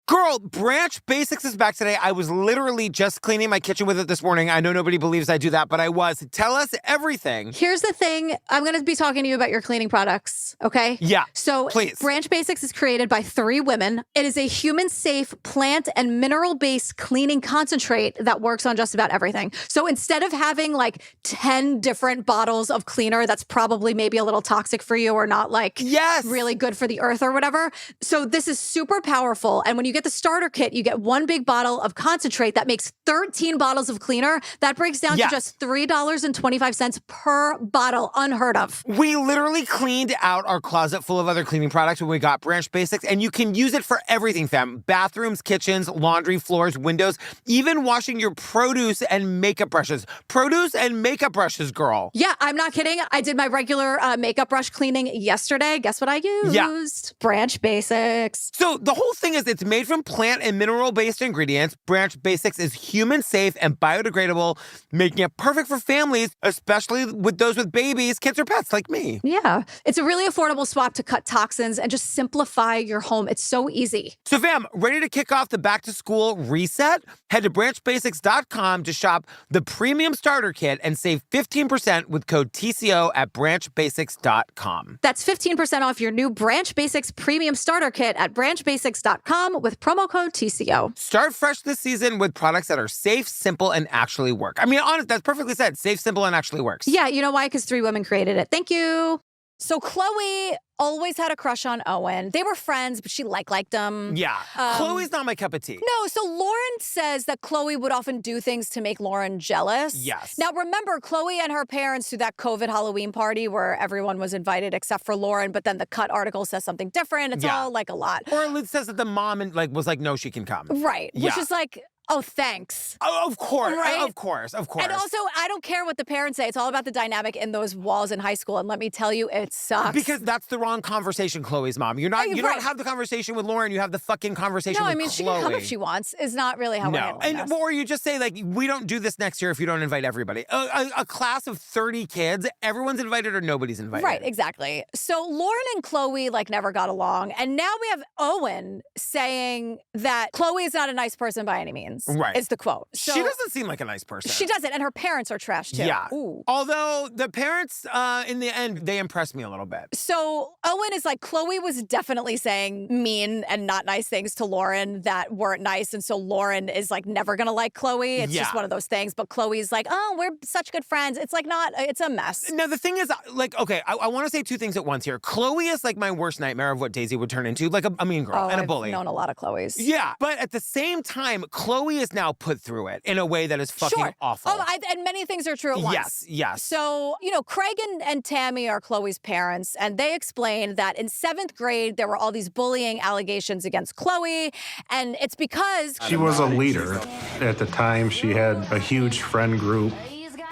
Girl, Branch Basics is back today. I was literally just cleaning my kitchen with it this morning. I know nobody believes I do that, but I was. Tell us everything. Here's the thing. I'm going to be talking to you about your cleaning products, okay? Yeah, so please. Branch Basics is created by 3 women. It is a human-safe, plant and mineral-based cleaning concentrate that works on just about everything. So instead of having like 10 different bottles of cleaner that's probably maybe a little toxic for you or not like really good for the earth or whatever. So this is super powerful. And when you get the starter kit, you get 1 big bottle of concentrate that makes 13 bottles of cleaner. That breaks down to just $3.25 per bottle. Unheard of. We literally cleaned out our closet full of other cleaning products when we got Branch Basics, and you can use it for everything, fam. Bathrooms, kitchens, laundry, floors, windows, even washing your produce and makeup brushes. Produce and makeup brushes, girl. Yeah, I'm not kidding. I did my regular makeup brush cleaning yesterday. Guess what I used? Branch Basics. So the whole thing is it's made Made from plant and mineral-based ingredients, Branch Basics is human-safe and biodegradable, making it perfect for families, especially with those with babies, kids, or pets like me. Yeah. It's a really affordable swap to cut toxins and just simplify your home. It's so easy. So fam, ready to kick off the back-to-school reset? Head to branchbasics.com to shop the premium starter kit and save 15% with code TCO at branchbasics.com. That's 15% off your new Branch Basics premium starter kit at branchbasics.com with promo code TCO. Start fresh this season with products that are safe, simple, and actually work. I mean, honest, that's perfectly said. Safe, simple, and actually works. Yeah, you know why? Because 3 women created it. Thank you. So Khloe always had a crush on Owen. They were friends, but she liked him. Yeah. Khloe's not my cup of tea. No, so Lauryn says that Khloe would often do things to make Lauryn jealous. Yes. Now, remember, Khloe and her parents threw that COVID Halloween party where everyone was invited except for Lauryn, but then the Cut article says something different. It's all like a lot. Or it says that the mom was like, no, she can come. Right. Which is like, oh, thanks. Oh, of course. Right? Of course. And also, I don't care what the parents say. It's all about the dynamic in those walls in high school. And let me tell you, it sucks. Because that's the wrong conversation, Khloe's mom. You don't have the conversation with Lauryn. You have the fucking conversation with Khloe. No, I mean, she can come if she wants. Is not really how we're handling this. Or you just say, like, we don't do this next year if you don't invite everybody. A class of 30 kids, everyone's invited or nobody's invited. Right, exactly. So Lauryn and Khloe, never got along. And now we have Owen saying that Khloe is not a nice person by any means. Right. Is the quote. So, she doesn't seem like a nice person. She doesn't, and her parents are trash too. Yeah. Ooh. Although the parents, in the end, they impressed me a little bit. So Owen is like, Khloe was definitely saying mean and not nice things to Lauryn that weren't nice. And so Lauryn is never gonna like Khloe. It's just one of those things. But Khloe's like, oh, we're such good friends. It's it's a mess. Now, the thing is, okay, I want to say 2 things at once here. Khloe is my worst nightmare of what Daisy would turn into, a mean girl and a bully. I've known a lot of Khloe's. Yeah. But at the same time, Khloe is now put through it in a way that is fucking awful. And many things are true at once. Yes. So, Craig and Tammy are Khloe's parents, and they explained that in 7th grade, there were all these bullying allegations against Khloe, and it's because... She was a leader. At the time, she had a huge friend group.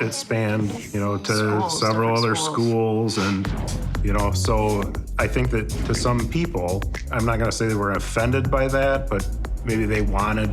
It spanned, to several other schools, and, so I think that to some people, I'm not going to say they were offended by that, but maybe they wanted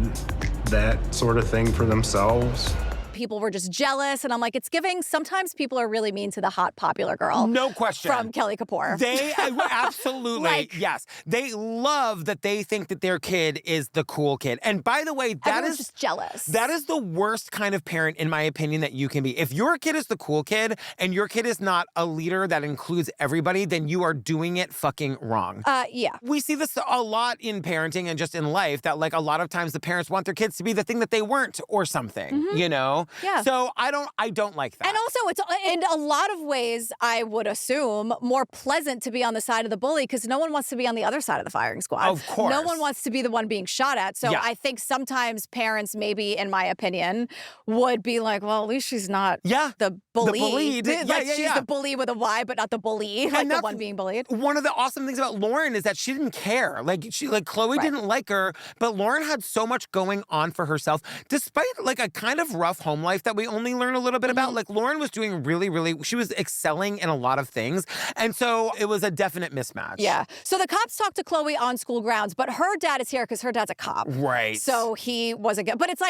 that sort of thing for themselves. People were just jealous, and I'm like, it's giving. Sometimes people are really mean to the hot popular girl. No question. From Kelly Kapoor. They absolutely, yes. They love that they think that their kid is the cool kid. And by the way, everyone's just jealous. That is the worst kind of parent, in my opinion, that you can be. If your kid is the cool kid and your kid is not a leader that includes everybody, then you are doing it fucking wrong. Yeah. We see this a lot in parenting and just in life, that a lot of times the parents want their kids to be the thing that they weren't or something, Yeah. So I don't like that. And also, it's in a lot of ways, I would assume, more pleasant to be on the side of the bully because no one wants to be on the other side of the firing squad. Of course. No one wants to be the one being shot at. So I think sometimes parents, maybe, in my opinion, would be like, well, at least she's not the bully. The bullied. She's the bully with a Y, but not the bully, the one being bullied. One of the awesome things about Lauryn is that she didn't care. Khloe didn't like her, but Lauryn had so much going on for herself, despite a kind of rough home life that we only learn a little bit about. Lauryn was doing she was excelling in a lot of things. And so it was a definite mismatch. Yeah. So the cops talked to Khloe on school grounds, but her dad is here because her dad's a cop. Right. So he wasn't good. But it's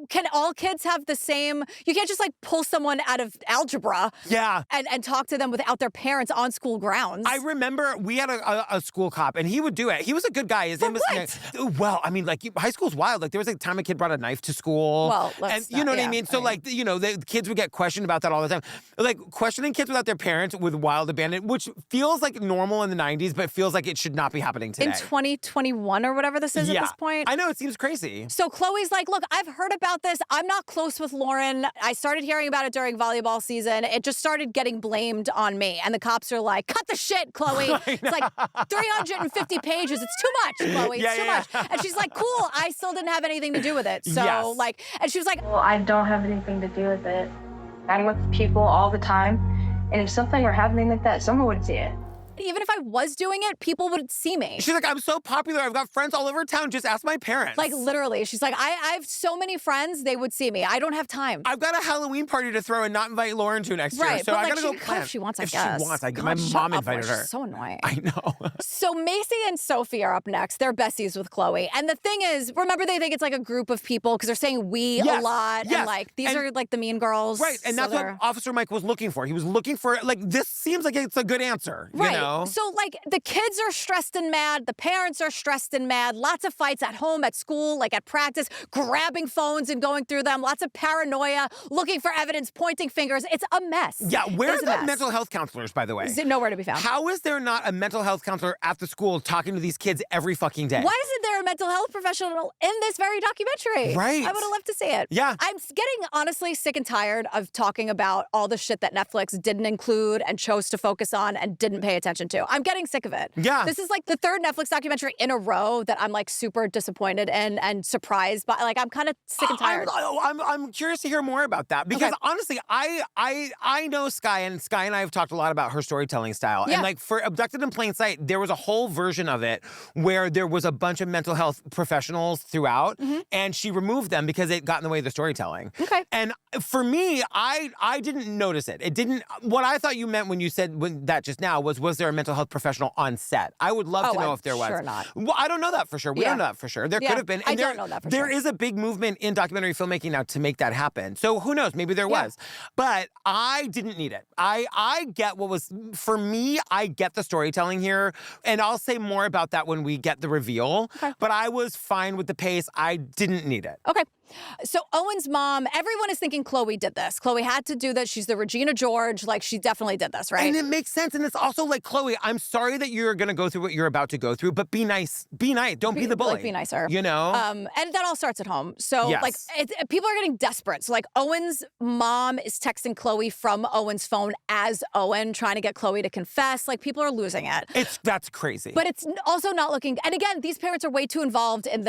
can all kids have the same, you can't just pull someone out of algebra. Yeah. And talk to them without their parents on school grounds. I remember we had a school cop and he would do it. He was a good guy. His name was well, I mean, high school's wild. There was a time a kid brought a knife to school. Well, you know what I mean? So the kids would get questioned about that all the time. Questioning kids without their parents with wild abandon, which feels normal in the 90s, but feels like it should not be happening today. In 2021 or whatever this is at this point. I know, it seems crazy. So Khloe's like, look, I've heard about this. I'm not close with Lauryn. I started hearing about it during volleyball season. It just started getting blamed on me. And the cops are like, cut the shit, Khloe. It's 350 pages. It's too much, Khloe. It's too much. And she's like, cool, I still didn't have anything to do with it. So and she was like, well, I don't have anything to do with it. I'm with people all the time. And if something were happening like that, someone would see it. even if I was doing it, people would see me. She's like, I'm so popular. I've got friends all over town. Just ask my parents. Like, literally. She's like, I have so many friends, they would see me. I don't have time. I've got a Halloween party to throw and not invite Lauryn to next year. So I gotta go plan. If she wants, I if guess. If she wants, God, my mom invited her. She's so annoying. I know. So Macy and Sophie are up next. They're besties with Khloe. And the thing is, remember they think it's like a group of people because they're saying we a lot. Yes. And like, these are like the mean girls. Right, and that's what Officer Mike was looking for. He was looking for, like, this seems like it's a good answer, right. You know? So, like, the kids are stressed and mad. The parents are stressed and mad. Lots of fights at home, at school, like at practice, grabbing phones and going through them. Lots of paranoia, looking for evidence, pointing fingers. It's a mess. Yeah, where are the mental health counselors, by the way? Is it nowhere to be found? How is there not a mental health counselor at the school talking to these kids every fucking day? Why isn't there a mental health professional in this very documentary? Right. I would have loved to see it. Yeah. I'm getting, honestly, sick and tired of talking about all the shit that Netflix didn't include and chose to focus on and didn't pay attention to. I'm getting sick of it. Yeah. This is like the third Netflix documentary in a row that I'm like super disappointed in and surprised by. Like, I'm kind of sick and tired. I'm curious to hear more about that because honestly, I know Skye and I have talked a lot about her storytelling style. Yeah. And like for Abducted in Plain Sight, there was a whole version of it where there was a bunch of mental health professionals throughout and she removed them because it got in the way of the storytelling. Okay. And for me, I didn't notice it. It didn't, what I thought you meant when you said that just now was there a mental health professional on set? I would love to know if there was. Sure not. Well, I don't know that for sure. We don't know that for sure. There could have been. And I don't know that for sure. There is a big movement in documentary filmmaking now to make that happen. So who knows? Maybe there was. But I didn't need it. I get what was, for me, I get the storytelling here. And I'll say more about that when we get the reveal. Okay. But I was fine with the pace. I didn't need it. Okay. So Owen's mom, everyone is thinking Khloe did this. Khloe had to do this. She's the Regina George. Like, she definitely did this, right? And it makes sense. And it's also like, Khloe, I'm sorry that you're going to go through what you're about to go through, but be nice. Be nice. Don't be the bully. Like, be nicer. You know? And that all starts at home. So, like, people are getting desperate. So, like, Owen's mom is texting Khloe from Owen's phone as Owen, trying to get Khloe to confess. Like, people are losing it. That's crazy. But it's also not looking, and again, these parents are way too involved in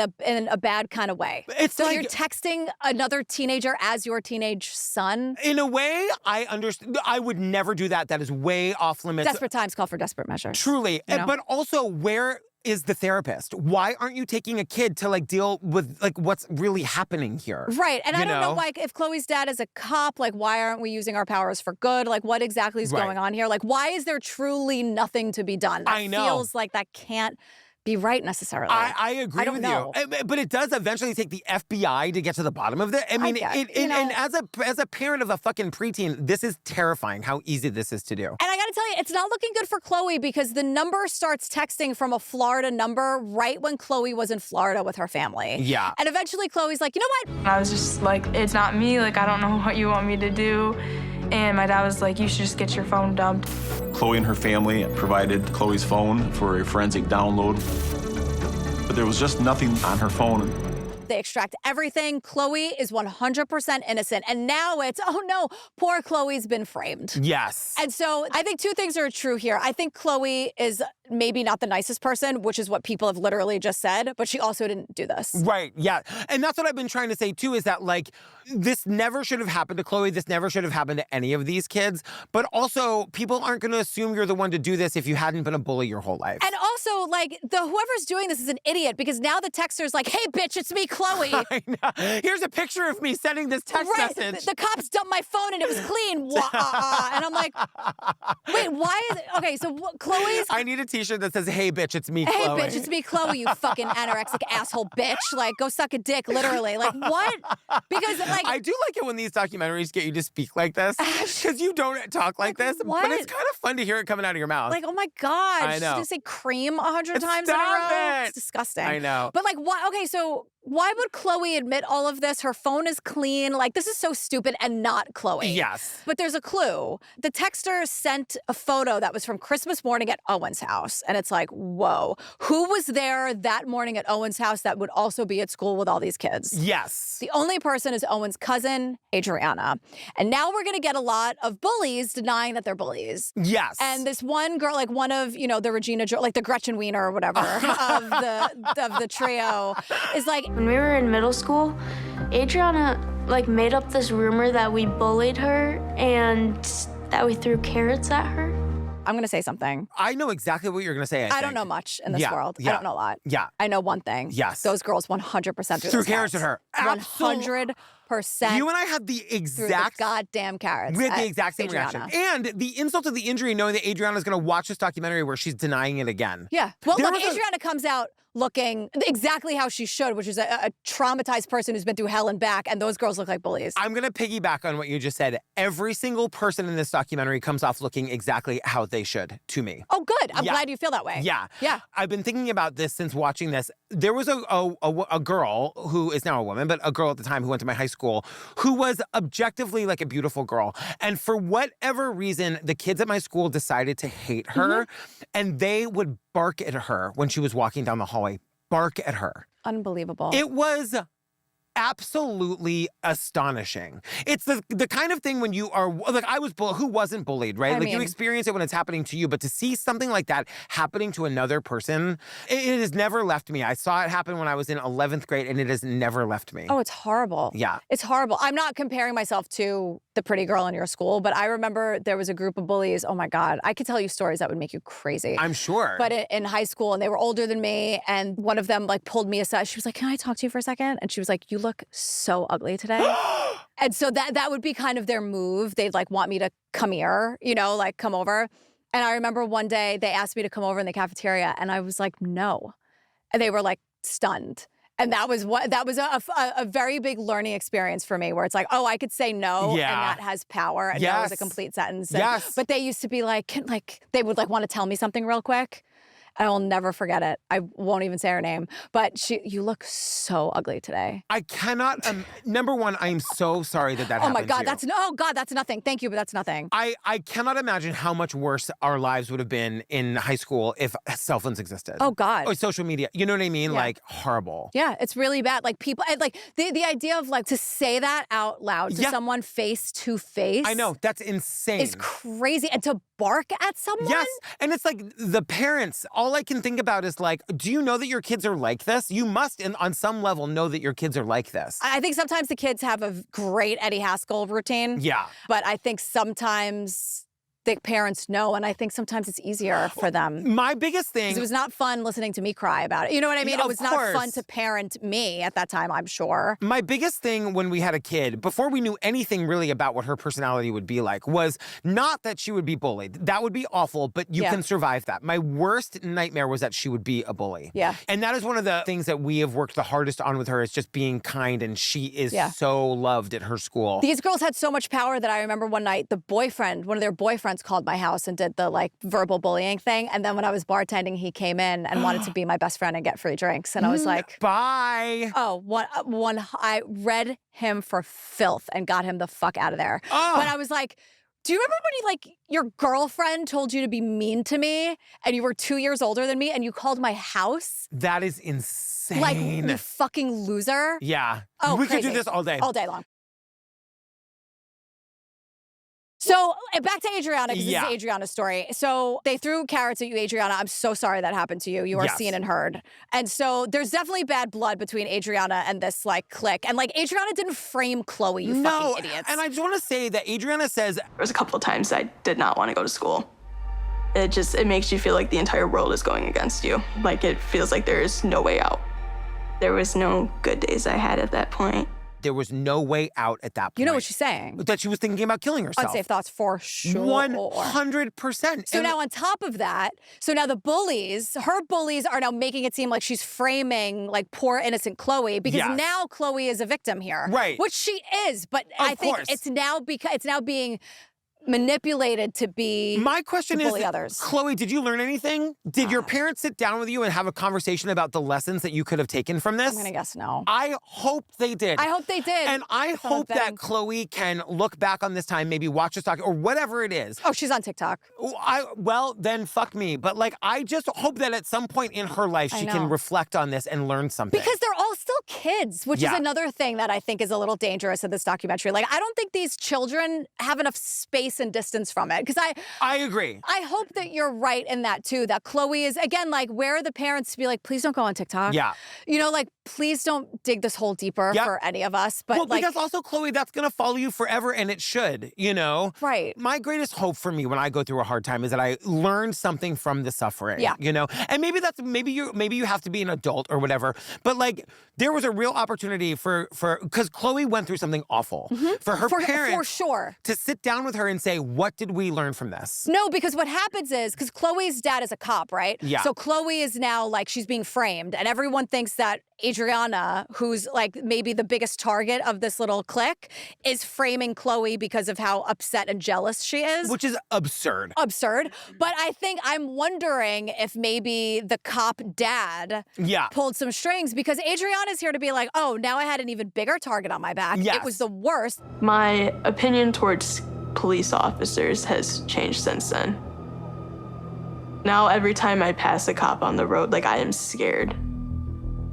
a bad kind of way. It's so like, you're texting another teenager as your teenage son? In a way, I understand. I would never do that. That is way off limits. Desperate times call for desperate measures. Truly. You know? But also, where is the therapist? Why aren't you taking a kid to like deal with like what's really happening here? Right. And I don't know, like, if Khloe's dad is a cop, like, why aren't we using our powers for good? Like, what exactly is going on here? Like, why is there truly nothing to be done? That I know. Feels like that can't be right necessarily. I agree with you. But it does eventually take the FBI to get to the bottom of it. I mean, and as a parent of a fucking preteen, this is terrifying how easy this is to do. And I gotta tell you, it's not looking good for Khloe because the number starts texting from a Florida number right when Khloe was in Florida with her family. Yeah. And eventually Khloe's like, you know what? I was just like, it's not me. Like, I don't know what you want me to do. And my dad was like, you should just get your phone dumped. Khloe and her family provided Khloe's phone for a forensic download, but there was just nothing on her phone. They extract everything. Khloe is 100% innocent. And now it's, oh no, poor Khloe's been framed. Yes. And so I think two things are true here. I think Khloe is maybe not the nicest person, which is what people have literally just said, but she also didn't do this. Right, yeah. And that's what I've been trying to say too, is that like, this never should have happened to Khloe. This never should have happened to any of these kids. But also, people aren't going to assume you're the one to do this if you hadn't been a bully your whole life. And also, like, whoever's doing this is an idiot because now the texter's like, hey, bitch, it's me, Khloe. I know. Here's a picture of me sending this text message. The cops dumped my phone and it was clean. And I'm like, wait, why is it? Okay, so Khloe's... I need a t-shirt that says, hey, bitch, it's me, Khloe. Hey, bitch, it's me, Khloe, you fucking anorexic asshole bitch. Like, go suck a dick, literally. Like, what? Because, like... I do like it when these documentaries get you to speak like this, because you don't talk like this, what? but it's kind of fun to hear it coming out of your mouth. Like, oh my God. I know. She's gonna say cream 100 times in a Stop row. it. It's disgusting. I know. But like, why? Okay, so why would Khloe admit all of this? Her phone is clean. Like, this is so stupid and not Khloe. Yes. But there's a clue. The texter sent a photo that was from Christmas morning at Owen's house. And it's like, whoa. Who was there that morning at Owen's house that would also be at school with all these kids? Yes. The only person is Owen's cousin, Adriana. And now we're going to get a lot of bullies denying that they're bullies. Yes. And this one girl, like one of, you know, the Regina, like the Gretchen Wiener or whatever of the trio is like... When we were in middle school, Adriana, like, made up this rumor that we bullied her and that we threw carrots at her. I'm going to say something. I know exactly what you're going to say. I don't know much in this world. I don't know a lot. Yeah. I know one thing. Yes. Those girls 100% threw carrots at her. 100%. You and I had the exact goddamn carrots. We had the exact same Adriana. reaction. And the insult to the injury, knowing that Adriana's going to watch this documentary where she's denying it again. Yeah. Well, look, Adriana comes out looking exactly how she should, which is a traumatized person who's been through hell and back, and those girls look like bullies. I'm going to piggyback on what you just said. Every single person in this documentary comes off looking exactly how they should to me. Oh, good. I'm glad you feel that way. Yeah. Yeah. I've been thinking about this since watching this. There was a girl who is now a woman, but a girl at the time who went to my high school who was objectively like a beautiful girl. And for whatever reason, the kids at my school decided to hate her, and they would bark at her when she was walking down the hallway. Bark at her. Unbelievable. It was absolutely astonishing. It's the kind of thing when you are, like, who wasn't bullied, right? You experience it when it's happening to you, but to see something like that happening to another person, it has never left me. I saw it happen when I was in 11th grade, and it has never left me. Oh, it's horrible. Yeah. It's horrible. I'm not comparing myself to the pretty girl in your school, but I remember there was a group of bullies. Oh my God. I could tell you stories that would make you crazy. I'm sure. But in high school, and they were older than me, and one of them like pulled me aside. She was like, "Can I talk to you for a second?" And she was like, "You look so ugly today." And so that would be kind of their move. They'd like want me to come here, like come over. And I remember one day they asked me to come over in the cafeteria, and I was like, no. And they were like stunned. And that was a very big learning experience for me, where it's like, oh, I could say no, and that has power, and that was a complete sentence. And, but they used to be like, they would like want to tell me something real quick. I will never forget it. I won't even say her name. But you look so ugly today. I cannot, number one, I am so sorry that happened to you. Oh my God, that's nothing. Thank you, but that's nothing. I cannot imagine how much worse our lives would have been in high school if cell phones existed. Oh God. Or social media. You know what I mean? Yeah. Like, horrible. Yeah, it's really bad. Like people, like the idea of like to say that out loud to someone face to face. I know, that's insane. It's crazy. And to bark at someone? Yes, and it's like the parents, all I can think about is like, do you know that your kids are like this? You must, on some level, know that your kids are like this. I think sometimes the kids have a great Eddie Haskell routine. Yeah. But I think sometimes the parents know, and I think sometimes it's easier for them. My biggest thing... Because it was not fun listening to me cry about it. You know what I mean? Yeah, it was not fun to parent me at that time, I'm sure. My biggest thing when we had a kid, before we knew anything really about what her personality would be like, was not that she would be bullied. That would be awful, but you can survive that. My worst nightmare was that she would be a bully. Yeah. And that is one of the things that we have worked the hardest on with her, is just being kind, and she is so loved at her school. These girls had so much power that I remember one night, one of their boyfriends called my house and did the like verbal bullying thing. And then when I was bartending, he came in and wanted to be my best friend and get free drinks. And I was like, bye. Oh, I read him for filth and got him the fuck out of there. Oh. But I was like, do you remember when your girlfriend told you to be mean to me, and you were 2 years older than me, and you called my house? That is insane. Like, you fucking loser. Yeah. Oh, we crazy. could do this all day. All day long. So back to Adriana, because this is Adriana's story. So they threw carrots at you, Adriana. I'm so sorry that happened to you. You are seen and heard. And so there's definitely bad blood between Adriana and this like clique. And like Adriana didn't frame Khloe, you fucking idiots. And I just want to say that Adriana says... There was a couple of times I did not want to go to school. It makes you feel like the entire world is going against you. Like it feels like there is no way out. There was no good days I had at that point. There was no way out at that point. You know what she's saying? That she was thinking about killing herself. Unsafe thoughts for sure. 100%. So now on top of that, the bullies, her bullies are now making it seem like she's framing like poor innocent Khloe, because now Khloe is a victim here. Right. Which she is, but I think it's now being manipulated to be My question is, others. Khloe, did you learn anything? Did your parents sit down with you and have a conversation about the lessons that you could have taken from this? I'm gonna guess no. I hope they did. I hope they did. And I hope that Khloe can look back on this time, maybe watch this doc or whatever it is. Oh, she's on TikTok. Well, then fuck me. But like, I just hope that at some point in her life, she can reflect on this and learn something. Because they're all still kids, which is another thing that I think is a little dangerous in this documentary. Like, I don't think these children have enough space space and distance from it. Because I agree. I hope that you're right in that too, that Khloe is, again, like, where are the parents to be like, please don't go on TikTok. Yeah. You know, like, please don't dig this hole deeper for any of us. But well, like, because also, Khloe, that's going to follow you forever, and it should, you know? Right. My greatest hope for me when I go through a hard time is that I learn something from the suffering, you know? And maybe you have to be an adult or whatever, but like, there was a real opportunity because Khloe went through something awful. For her parents for sure. to sit down with her and say, what did we learn from this? No, because what happens is, because Khloe's dad is a cop, right? Yeah. So Khloe is now, like, she's being framed, and everyone thinks that Adriana, who's like maybe the biggest target of this little clique, is framing Khloe because of how upset and jealous she is. Which is absurd. Absurd. But I'm wondering if maybe the cop dad pulled some strings, because Adriana's here to be like, oh, now I had an even bigger target on my back. Yes. It was the worst. My opinion towards police officers has changed since then. Now every time I pass a cop on the road, like, I am scared.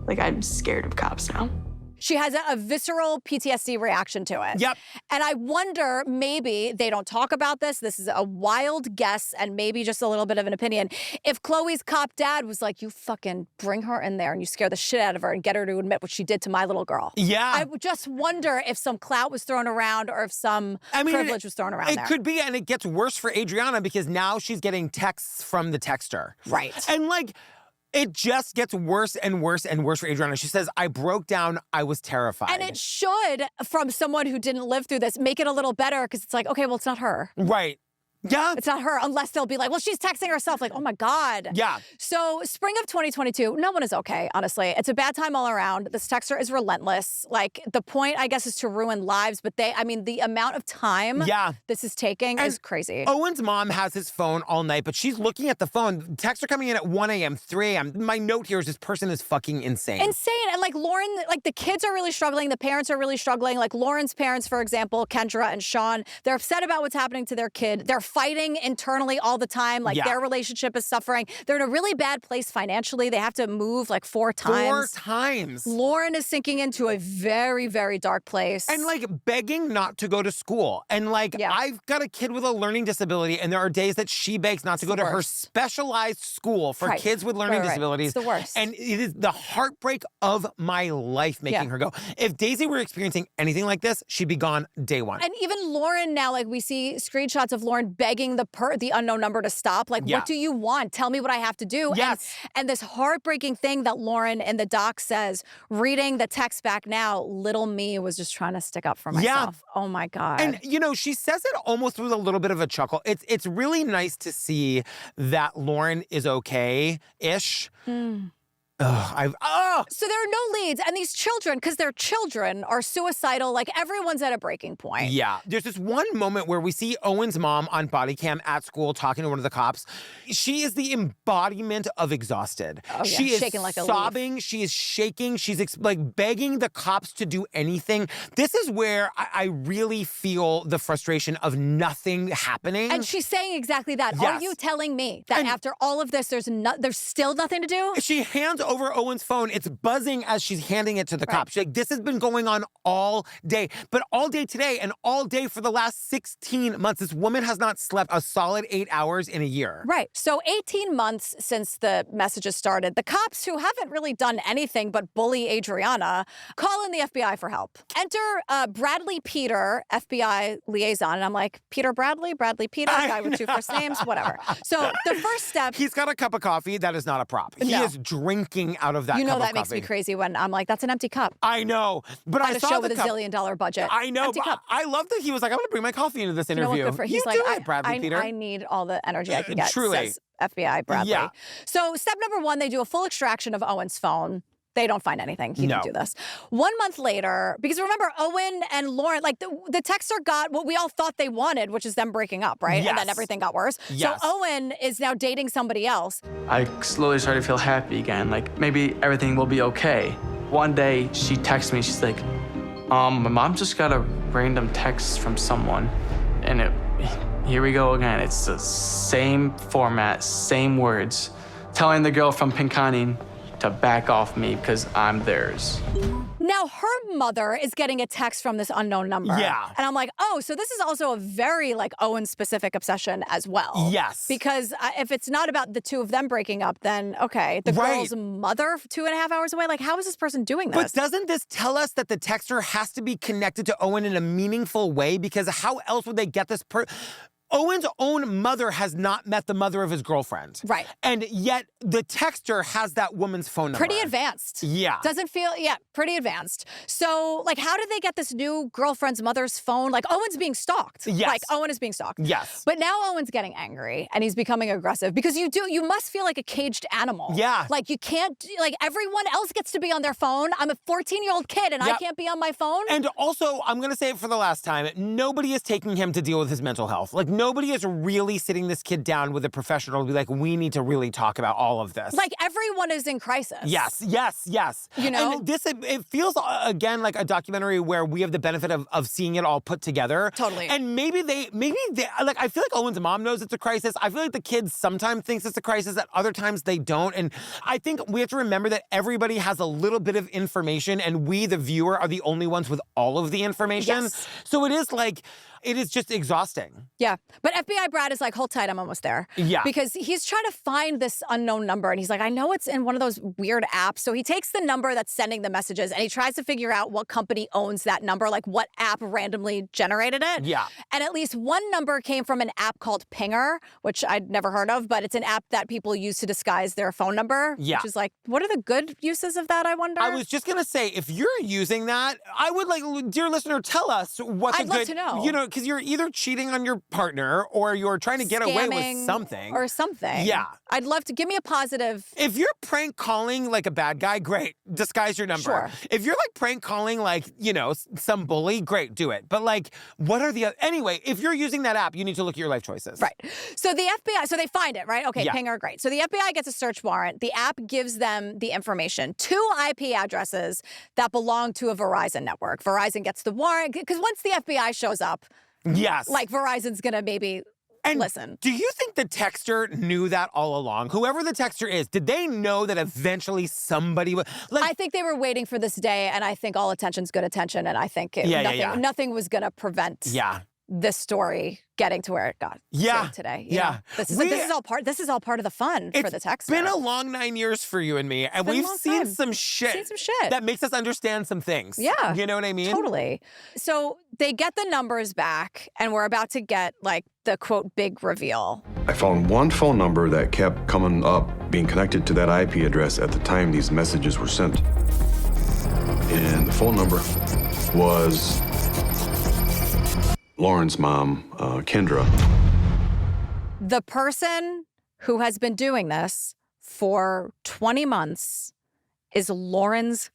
Like, I'm scared of cops now. She has a visceral PTSD reaction to it. Yep. And I wonder, maybe they don't talk about this. This is a wild guess and maybe just a little bit of an opinion. If Khloe's cop dad was like, you fucking bring her in there and you scare the shit out of her and get her to admit what she did to my little girl. Yeah. I just wonder if some clout was thrown around or if some privilege was thrown around there. It could be, and it gets worse for Adriana because now she's getting texts from the texter. Right. And like, it just gets worse and worse and worse for Adriana. She says, I broke down, I was terrified. And it should, from someone who didn't live through this, make it a little better, because it's like, okay, well, it's not her. Right. Yeah. It's not her, unless they'll be like, well, she's texting herself. Like, oh my God. Yeah. So spring of 2022, no one is okay, honestly. It's a bad time all around. This texter is relentless. Like, the point, I guess, is to ruin lives, but the amount of time this is taking is crazy. Owen's mom has his phone all night, but she's looking at the phone. Texts are coming in at 1 a.m., 3 a.m. My note here is this person is fucking insane. Insane. And like, Lauryn, like, the kids are really struggling. The parents are really struggling. Like, Lauryn's parents, for example, Kendra and Sean, they're upset about what's happening to their kid. They're fighting internally all the time. Like, their relationship is suffering. They're in a really bad place financially. They have to move like 4 times. 4 times. Lauren is sinking into a very, very dark place. And like, begging not to go to school. And like, I've got a kid with a learning disability, and there are days that she begs not to go to her specialized school for kids with learning disabilities. It's the worst. And it is the heartbreak of my life making her go. If Daisy were experiencing anything like this, she'd be gone day one. And even Lauryn now, like, we see screenshots of Lauryn begging the unknown number to stop. Like, what do you want? Tell me what I have to do. Yes. And this heartbreaking thing that Lauryn in the doc says, reading the text back now, little me was just trying to stick up for myself. Oh my God. And you know, she says it almost with a little bit of a chuckle. It's really nice to see that Lauryn is okay-ish. So there are no leads, and these children, because they're children, are suicidal. Like, everyone's at a breaking point. Yeah. There's this one moment where we see Owen's mom on body cam at school talking to one of the cops. She is the embodiment of exhausted. Oh, yeah. She is shaking like a sobbing. leaf. She is shaking. She's like begging the cops to do anything. This is where I really feel the frustration of nothing happening. And she's saying exactly that. Yes. Are you telling me that after all of this, there's still nothing to do? She hands over Owen's phone. It's buzzing as she's handing it to the cops. She's like, this has been going on all day. But all day today and all day for the last 16 months, this woman has not slept a solid 8 hours in a year. Right. So 18 months since the messages started, the cops, who haven't really done anything but bully Adriana, call in the FBI for help. Enter Bradley Peter, FBI liaison. And I'm like, Peter Bradley? Bradley Peter? Guy with 2 first names? Whatever. So the first step... He's got a cup of coffee. That is not a prop. He is drinking out of that cup of coffee. You know that makes me crazy when I'm like, that's an empty cup. I know. But I saw a show the with cup. $1 zillion budget. I know. Empty cup. I love that he was like, I'm going to bring my coffee into this interview. You know what, He's like, doing it, Bradley Peter. I need all the energy I can get, Truly. says FBI Bradley. Yeah. So step number 1, they do a full extraction of Owen's phone. They don't find anything. He didn't do this. 1 month later, because remember, Owen and Lauryn, like, the texter got what we all thought they wanted, which is them breaking up, right? Yes. And then everything got worse. Yes. So Owen is now dating somebody else. I slowly started to feel happy again. Like, maybe everything will be okay. One day, she texts me. She's like, my mom just got a random text from someone. And here we go again. It's the same format, same words. Telling the girl from Pinconning to back off me because I'm theirs. Now, her mother is getting a text from this unknown number. Yeah. And I'm like, oh, so this is also a very, like, Owen-specific obsession as well. Yes. Because if it's not about the two of them breaking up, then, okay, the girl's mother 2.5 hours away? Like, how is this person doing this? But doesn't this tell us that the texter has to be connected to Owen in a meaningful way? Because how else would they get this Owen's own mother has not met the mother of his girlfriend. Right. And yet the texter has that woman's phone number. Pretty advanced. Yeah. Doesn't feel, pretty advanced. So, like, how did they get this new girlfriend's mother's phone? Like, Owen's being stalked. Yes. Like, Owen is being stalked. Yes. But now Owen's getting angry and he's becoming aggressive because you must feel like a caged animal. Yeah. Like, you can't, like, everyone else gets to be on their phone. I'm a 14-year-old kid and I can't be on my phone. And also, I'm going to say it for the last time, nobody is taking him to deal with his mental health. Like, nobody is really sitting this kid down with a professional to be like, we need to really talk about all of this. Like, everyone is in crisis. Yes. You know? And it feels, again, like a documentary where we have the benefit of seeing it all put together. Totally. And maybe they, like, I feel like Owen's mom knows it's a crisis. I feel like the kid sometimes thinks it's a crisis, at other times they don't. And I think we have to remember that everybody has a little bit of information and we, the viewer, are the only ones with all of the information. Yes. So it is just exhausting. Yeah. But FBI Brad is like, hold tight, I'm almost there. Yeah. Because he's trying to find this unknown number. And he's like, I know it's in one of those weird apps. So he takes the number that's sending the messages and he tries to figure out what company owns that number, like what app randomly generated it. Yeah. And at least one number came from an app called Pinger, which I'd never heard of, but it's an app that people use to disguise their phone number. Yeah. Which is like, what are the good uses of that, I wonder? I was just going to say, if you're using that, I would like, dear listener, tell us what I'd love to know. You know, because you're either cheating on your partner or you're trying to get away with something. Or something. Yeah. I'd love to give me a positive. If you're prank calling like a bad guy, great. Disguise your number. Sure. If you're like prank calling like, you know, some bully, great, do it. But like, what are the, anyway, if you're using that app, you need to look at your life choices. Right. So the FBI, so they find it, right? Okay, Yeah. Pinger, great. So the FBI gets a search warrant. The app gives them the information, 2 IP addresses that belong to a Verizon network. Verizon gets the warrant, because once the FBI shows up, yes, like Verizon's gonna maybe listen. Do you think the texter knew that all along? Whoever the texter is, did they know that eventually somebody would? Like, I think they were waiting for this day, and I think all attention's good attention, and I think nothing was gonna prevent this story getting to where it got to today. You know? This is all part of the fun for the texter. It's been a long 9 years for you and me, and we've seen some shit that makes us understand some things. Yeah. You know what I mean? Totally. So they get the numbers back, and we're about to get, like, the, quote, big reveal. I found one phone number that kept coming up, being connected to that IP address at the time these messages were sent. And the phone number was Lauryn's mom, Kendra. The person who has been doing this for 20 months is Lauryn's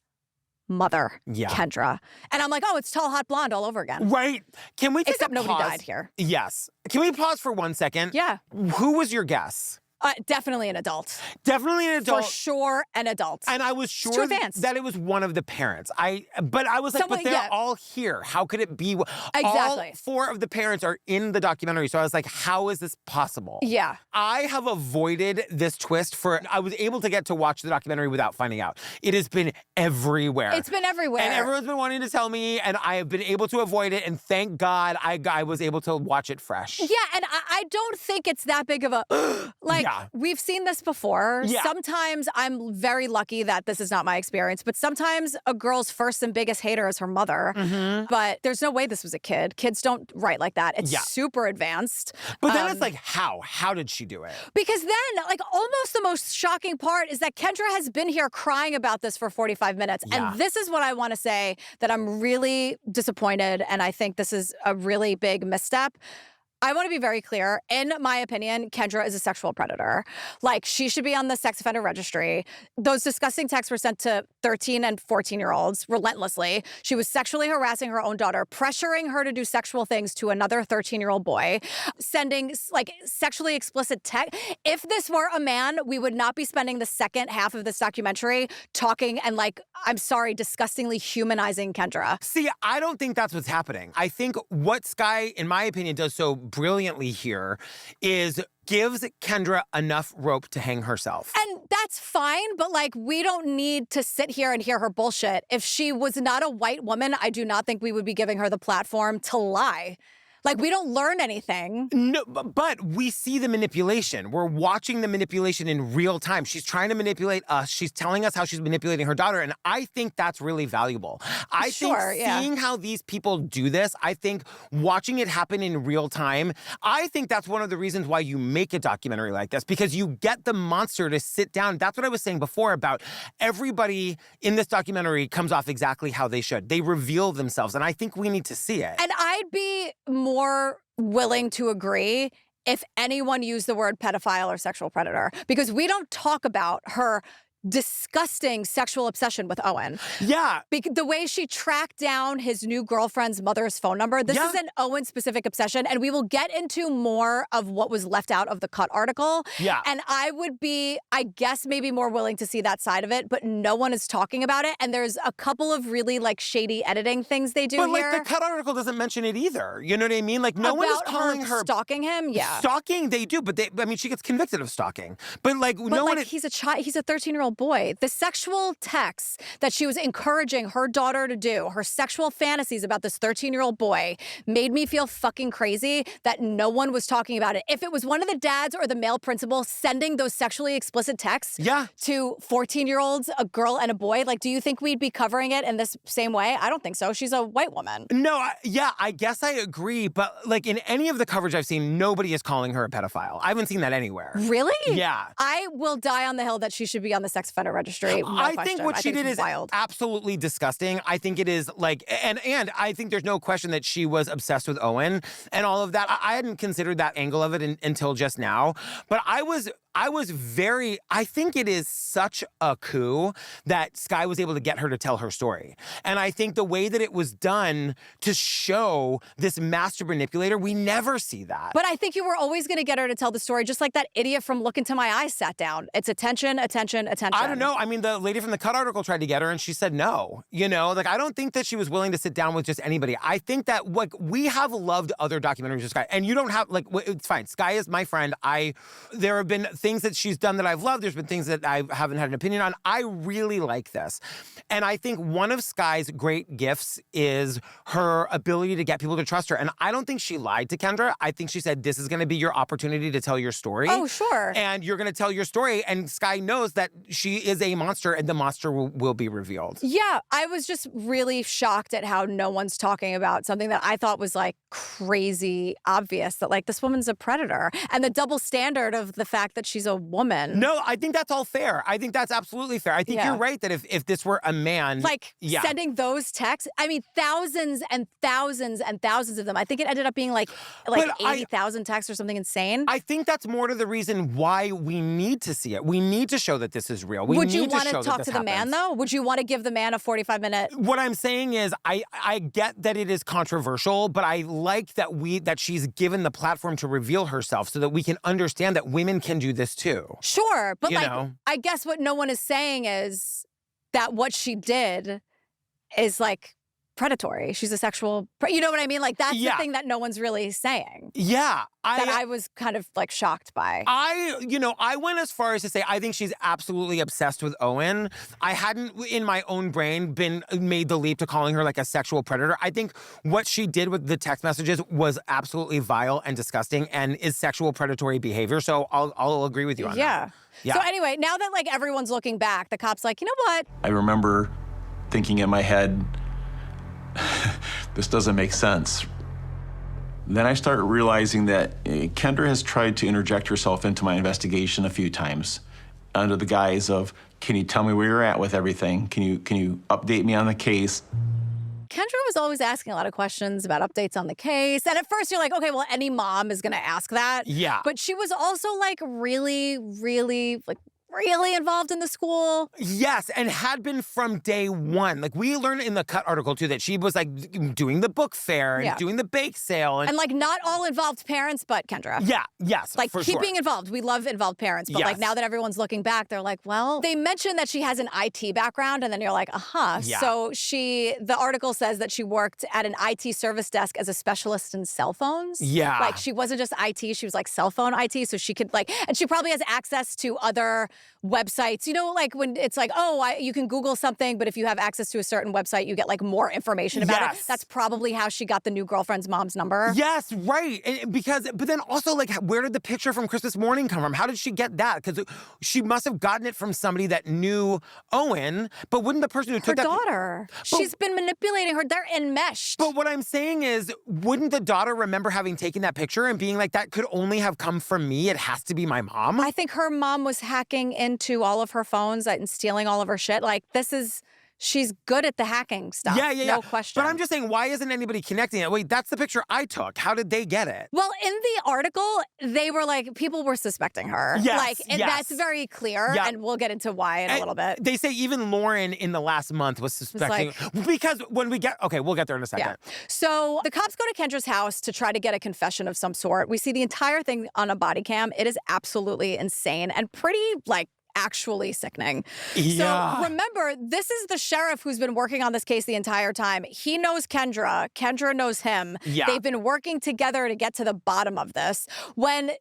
mother, Kendra. And I'm like, oh, it's tall, hot blonde all over again. Right. Can we take Except a nobody pause? died here. Yes. Can we pause for 1 second? Yeah. Who was your guess? Definitely an adult. Definitely an adult. For sure, an adult. And I was sure that it was one of the parents. But I was like, but they're all here. How could it be? Exactly. All 4 of the parents are in the documentary. So I was like, how is this possible? Yeah. I have avoided this twist I was able to get to watch the documentary without finding out. It has been everywhere. It's been everywhere. And everyone's been wanting to tell me, and I have been able to avoid it. And thank God I was able to watch it fresh. Yeah, and I don't think it's that big of a, like, we've seen this before. Yeah. Sometimes I'm very lucky that this is not my experience, but sometimes a girl's first and biggest hater is her mother. Mm-hmm. But there's no way this was a kid. Kids don't write like that. It's super advanced. But then it's like, how? How did she do it? Because then, like, almost the most shocking part is that Kendra has been here crying about this for 45 minutes. Yeah. And this is what I want to say, that I'm really disappointed, and I think this is a really big misstep. I want to be very clear. In my opinion, Kendra is a sexual predator. Like, she should be on the sex offender registry. Those disgusting texts were sent to 13 and 14-year-olds relentlessly. She was sexually harassing her own daughter, pressuring her to do sexual things to another 13-year-old boy, sending, like, sexually explicit text. If this were a man, we would not be spending the second half of this documentary talking and, like, I'm sorry, disgustingly humanizing Kendra. See, I don't think that's what's happening. I think what Sky, in my opinion, does so brilliantly here is gives Kendra enough rope to hang herself. And that's fine, but like, we don't need to sit here and hear her bullshit. If she was not a white woman, I do not think we would be giving her the platform to lie. Like, we don't learn anything. No, but we see the manipulation. We're watching the manipulation in real time. She's trying to manipulate us. She's telling us how she's manipulating her daughter, and I think that's really valuable. I think seeing how these people do this, I think watching it happen in real time, I think that's one of the reasons why you make a documentary like this, because you get the monster to sit down. That's what I was saying before about everybody in this documentary comes off exactly how they should. They reveal themselves, and I think we need to see it. And I'd be more willing to agree if anyone used the word pedophile or sexual predator, because we don't talk about her disgusting sexual obsession with Owen. Yeah. The way she tracked down his new girlfriend's mother's phone number. This is an Owen-specific obsession, and we will get into more of what was left out of the Cut article. Yeah. And I would be, I guess, maybe more willing to see that side of it, but no one is talking about it, and there's a couple of really, like, shady editing things they do here. But, like, the Cut article doesn't mention it either. You know what I mean? Like, no one is calling her stalking him? Yeah. Stalking, they do, but I mean, she gets convicted of stalking. But, like, no one... he's a child, he's a 13-year-old boy. The sexual texts that she was encouraging her daughter to do, her sexual fantasies about this 13-year-old boy, made me feel fucking crazy that no one was talking about it. If it was one of the dads or the male principal sending those sexually explicit texts to 14-year-olds, a girl and a boy, like, do you think we'd be covering it in this same way? I don't think so. She's a white woman. No, I guess I agree. But, like, in any of the coverage I've seen, nobody is calling her a pedophile. I haven't seen that anywhere. Really? Yeah. I will die on the hill that she should be on the sex offender registry. No I question. think what she did is wild. Absolutely disgusting. I think it is like, and I think there's no question that she was obsessed with Owen and all of that. I hadn't considered that angle of it until just now, but I think it is such a coup that Sky was able to get her to tell her story. And I think the way that it was done to show this master manipulator, we never see that. But I think you were always going to get her to tell the story, just like that idiot from Look Into My Eyes sat down. It's attention, attention, attention. I don't know. I mean, the lady from the Cut article tried to get her and she said no. You know, like, I don't think that she was willing to sit down with just anybody. I think that, like, we have loved other documentaries of Sky, and you don't have, like, it's fine. Sky is my friend. There have been things that she's done that I've loved. There's been things that I haven't had an opinion on. I really like this. And I think one of Sky's great gifts is her ability to get people to trust her. And I don't think she lied to Kendra. I think she said, this is going to be your opportunity to tell your story. Oh, sure. And you're going to tell your story. And Sky knows that she is a monster and the monster will be revealed. Yeah, I was just really shocked at how no one's talking about something that I thought was, like, crazy obvious, that, like, this woman's a predator. And the double standard of the fact that she's a woman. No, I think that's all fair. I think that's absolutely fair. I think you're right that if this were a man... Like, sending those texts, I mean, thousands and thousands and thousands of them. I think it ended up being like 80,000 texts or something insane. I think that's more to the reason why we need to see it. We need to show that this is real. Would you want to talk to the man, though? Would you want to give the man a 45-minute... What I'm saying is, I get that it is controversial, but I like that she's given the platform to reveal herself so that we can understand that women can do this too. Sure, but I guess what no one is saying is that what she did is, like, predatory. She's a sexual, you know what I mean? Like, that's the thing that no one's really saying. Yeah. I was kind of, like, shocked by. I went as far as to say, I think she's absolutely obsessed with Owen. I hadn't, in my own brain, made the leap to calling her, like, a sexual predator. I think what she did with the text messages was absolutely vile and disgusting and is sexual predatory behavior. So I'll agree with you on that. Yeah. So anyway, now that, like, everyone's looking back, the cop's like, you know what? I remember thinking in my head, this doesn't make sense. Then I started realizing that Kendra has tried to interject herself into my investigation a few times under the guise of, can you tell me where you're at with everything? Can you update me on the case? Kendra was always asking a lot of questions about updates on the case. And at first you're like, okay, well, any mom is going to ask that. Yeah. But she was also, like, really, really, like, really involved in the school. Yes, and had been from day one. Like, we learned in the Cut article, too, that she was, like, doing the book fair and doing the bake sale. And, like, not all involved parents, but Kendra. Yeah, yes, like, for keep sure. being involved. We love involved parents. But, like, now that everyone's looking back, they're like, well, they mentioned that she has an IT background, and then you're like, Yeah. So the article says that she worked at an IT service desk as a specialist in cell phones. Yeah. Like, she wasn't just IT, she was, like, cell phone IT, so she could, like, and she probably has access to other websites. You know, like, when it's like, you can Google something, but if you have access to a certain website, you get, like, more information about it. That's probably how she got the new girlfriend's mom's number. Yes, right. But then also, like, where did the picture from Christmas morning come from? How did she get that? Because she must have gotten it from somebody that knew Owen, but wouldn't the person who took that... Her daughter. She's been manipulating her. They're enmeshed. But what I'm saying is, wouldn't the daughter remember having taken that picture and being like, that could only have come from me? It has to be my mom? I think her mom was hacking into all of her phones and stealing all of her shit. Like, she's good at the hacking stuff. Yeah. No question. But I'm just saying, why isn't anybody connecting it? Wait, that's the picture I took. How did they get it? Well, in the article, they were like, people were suspecting her. That's very clear, and we'll get into why in a little bit. They say even Lauryn in the last month was suspecting, because when we'll get there in a second. Yeah. So the cops go to Kendra's house to try to get a confession of some sort. We see the entire thing on a body cam. It is absolutely insane and pretty, like, actually sickening. Yeah. So remember, this is the sheriff who's been working on this case the entire time. He knows Kendra. Kendra knows him. Yeah. They've been working together to get to the bottom of this. When...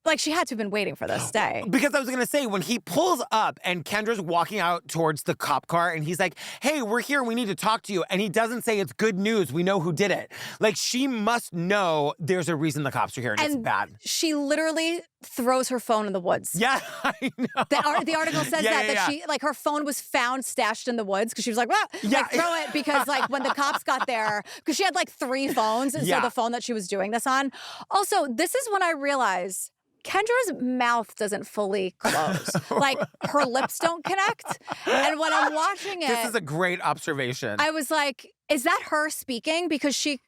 Like, she had to have been waiting for this day. Because I was going to say, when he pulls up and Kendra's walking out towards the cop car and he's like, hey, we're here, we need to talk to you. And he doesn't say it's good news, we know who did it. Like, she must know there's a reason the cops are here and it's bad. She literally throws her phone in the woods. Yeah, I know. The article says that she, like, her phone was found stashed in the woods because she was like, like, throw it, because, like, when the cops got there, because she had, like, 3 phones, and so the phone that she was doing this on. Also, this is when I realized Kendra's mouth doesn't fully close. Like, her lips don't connect. And when I'm watching it... This is a great observation. I was like, is that her speaking? Because she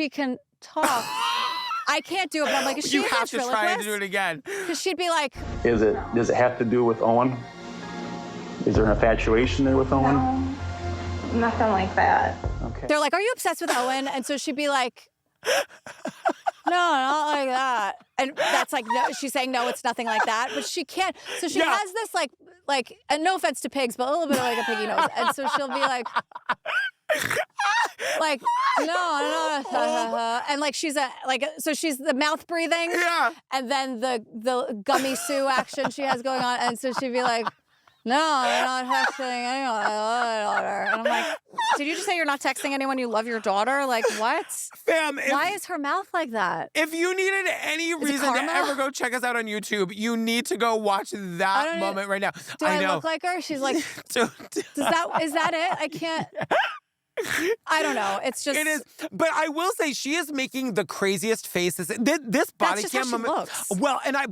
can talk. I can't do it, but I'm like, is she You have to try to do it again. Because she'd be like... Does it have to do with Owen? Is there an infatuation there with Owen? No, nothing like that. Okay. They're like, are you obsessed with Owen? And so she'd be like... No, not like that. And that's like, no, she's saying, no, it's nothing like that. But she can't. So she has this like, and no offense to pigs, but a little bit of like a piggy nose. And so she'll be like, no. And like, she's so she's the mouth breathing. Yeah. And then the gummy Sue action she has going on. And so she'd be like, no, I'm not texting anyone. I love my daughter. And I'm like, did you just say you're not texting anyone you love your daughter? Like, what? Fam, why is her mouth like that? If you needed any reason to ever go check us out on YouTube, you need to go watch that moment right now. Do I look like her? She's like, is that it? I can't. I don't know. It's just... It is. But I will say she is making the craziest faces. This body that's just cam how she moment. looks. Well, and I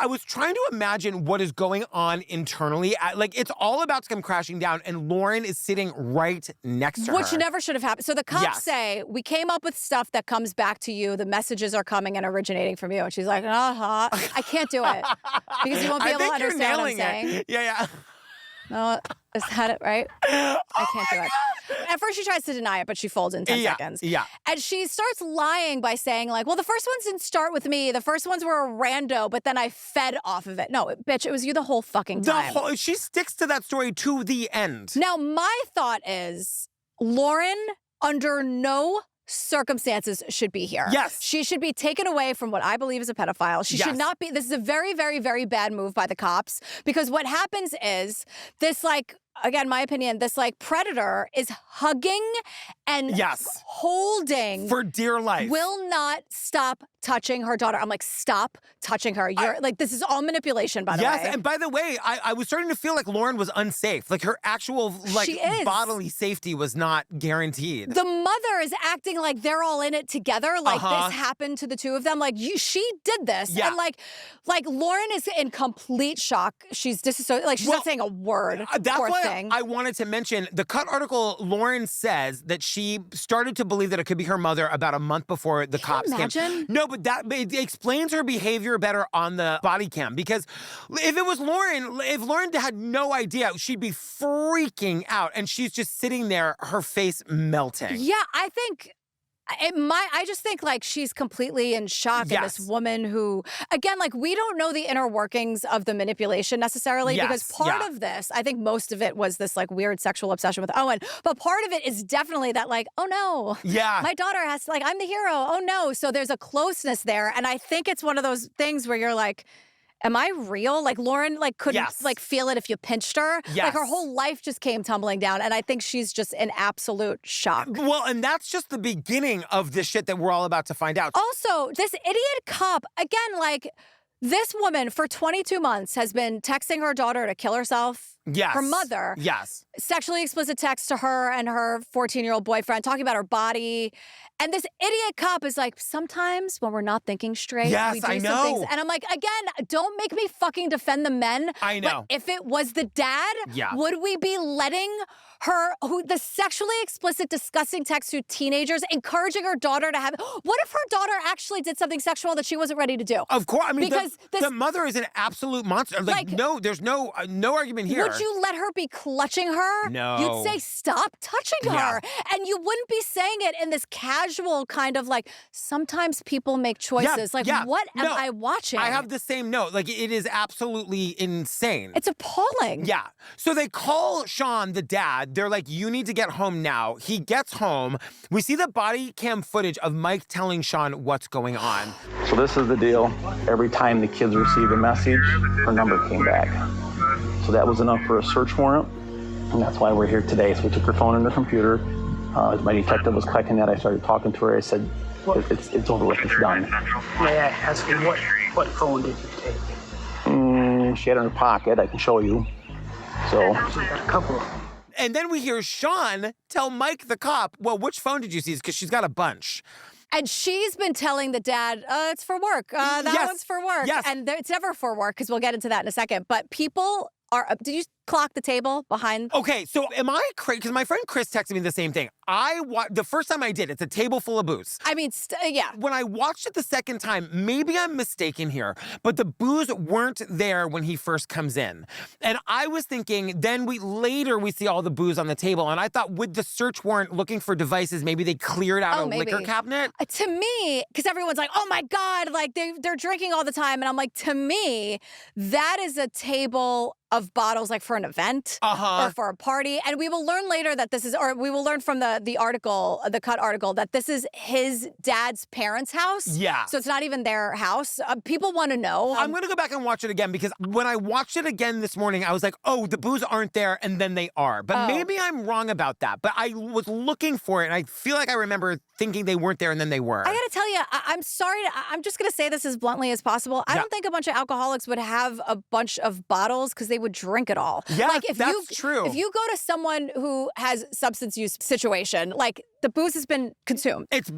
was trying to imagine what is going on internally. It's all about to come crashing down, and Lauryn is sitting right next to her. Which never should have happened. So the cops say, we came up with stuff that comes back to you. The messages are coming and originating from you. And she's like, I can't do it. Because you won't be able to understand what I'm saying. Yeah. No, is that it, right? I can't do it. At first she tries to deny it, but she folds in 10 seconds. Yeah. And she starts lying by saying, like, well, the first ones didn't start with me. The first ones were a rando, but then I fed off of it. No, bitch, it was you the whole fucking time. She sticks to that story to the end. Now, my thought is, Lauryn, under no circumstances, should be here. Yes. She should be taken away from what I believe is a pedophile. She should not be. This is a very, very, very bad move by the cops, because what happens is this, like, again, my opinion, this like predator is hugging and holding for dear life. Will not stop touching her daughter. I'm like, stop touching her. You're like, this is all manipulation, by the way. Yes, and by the way, I was starting to feel like Lauryn was unsafe. Like her actual bodily safety was not guaranteed. The mother is acting like they're all in it together. Like this happened to the two of them. Like she did this. Yeah. And like Lauryn is in complete shock. She's disassociated. Like she's not saying a word. That's poor why thing. I wanted to mention the Cut article. Lauryn says that she started to believe that it could be her mother about a month before the cops came. Imagine? No, but it explains her behavior better on the body cam, because if it was Lauryn, if Lauryn had no idea, she'd be freaking out, and she's just sitting there, her face melting. Yeah, I just think like she's completely in shock at this woman who, again, like we don't know the inner workings of the manipulation necessarily, because part of this, I think most of it was this like weird sexual obsession with Owen, but part of it is definitely that like, oh no, my daughter has to, like, I'm the hero, oh no. So there's a closeness there, and I think it's one of those things where you're like, am I real? Like Lauryn like couldn't like feel it if you pinched her. Like her whole life just came tumbling down, and I think she's just in absolute shock. Well, and that's just the beginning of this shit that we're all about to find out. Also, this idiot cop, again, like this woman for 22 months has been texting her daughter to kill herself. Yes. Her mother. Yes. Sexually explicit texts to her and her 14-year-old boyfriend talking about her body. And this idiot cop is like, sometimes when we're not thinking straight, we do some things. And I'm like, again, don't make me fucking defend the men. I know. But if it was the dad, would we be letting her, the sexually explicit, disgusting texts to teenagers, encouraging her daughter to have, what if her daughter actually did something sexual that she wasn't ready to do? Of course. I mean, because the mother is an absolute monster. Like no, there's no argument here. Would you let her be clutching her? No. You'd say, stop touching her. And you wouldn't be saying it in this casual kind of like, sometimes people make choices. What am I watching? I have the same note. Like, it is absolutely insane. It's appalling. Yeah. So they call Sean, the dad. They're like, you need to get home now. He gets home. We see the body cam footage of Mike telling Sean what's going on. So this is the deal. Every time the kids received a message, her number came back. So that was enough for a search warrant, and that's why we're here today. So we took her phone and her computer. As my detective was collecting that, I started talking to her. I said, it's over with, it's done. May I ask you, what phone did you take? She had it in her pocket, I can show you. So. She's got a couple. And then we hear Sean tell Mike, the cop, well, which phone did you see? Because she's got a bunch. And she's been telling the dad, it's for work. That one's for work. Yes. And it's never for work, because we'll get into that in a second. But people are, did you clock the table behind? Okay, so am I crazy? Because my friend Chris texted me the same thing. The first time I did, it's a table full of booze. I mean, yeah. When I watched it the second time, maybe I'm mistaken here, but the booze weren't there when he first comes in. And I was thinking, then later we see all the booze on the table, and I thought with the search warrant looking for devices, maybe they cleared out a liquor cabinet. To me, because everyone's like, oh my God, like they're drinking all the time. And I'm like, to me, that is a table of bottles like for an event or for a party. And we will learn later that this is, or we will learn from the article, the Cut article, that this is his dad's parents' house. Yeah. So it's not even their house. People want to know. I'm going to go back and watch it again, because when I watched it again this morning, I was like, oh, the booze aren't there, and then they are. But maybe I'm wrong about that. But I was looking for it, and I feel like I remember thinking they weren't there, and then they were. I got to tell you, I'm sorry. I'm just going to say this as bluntly as possible. I don't think a bunch of alcoholics would have a bunch of bottles because they would drink it all. Yeah, like that's true. If you go to someone who has substance use situation, like the booze has been consumed. It's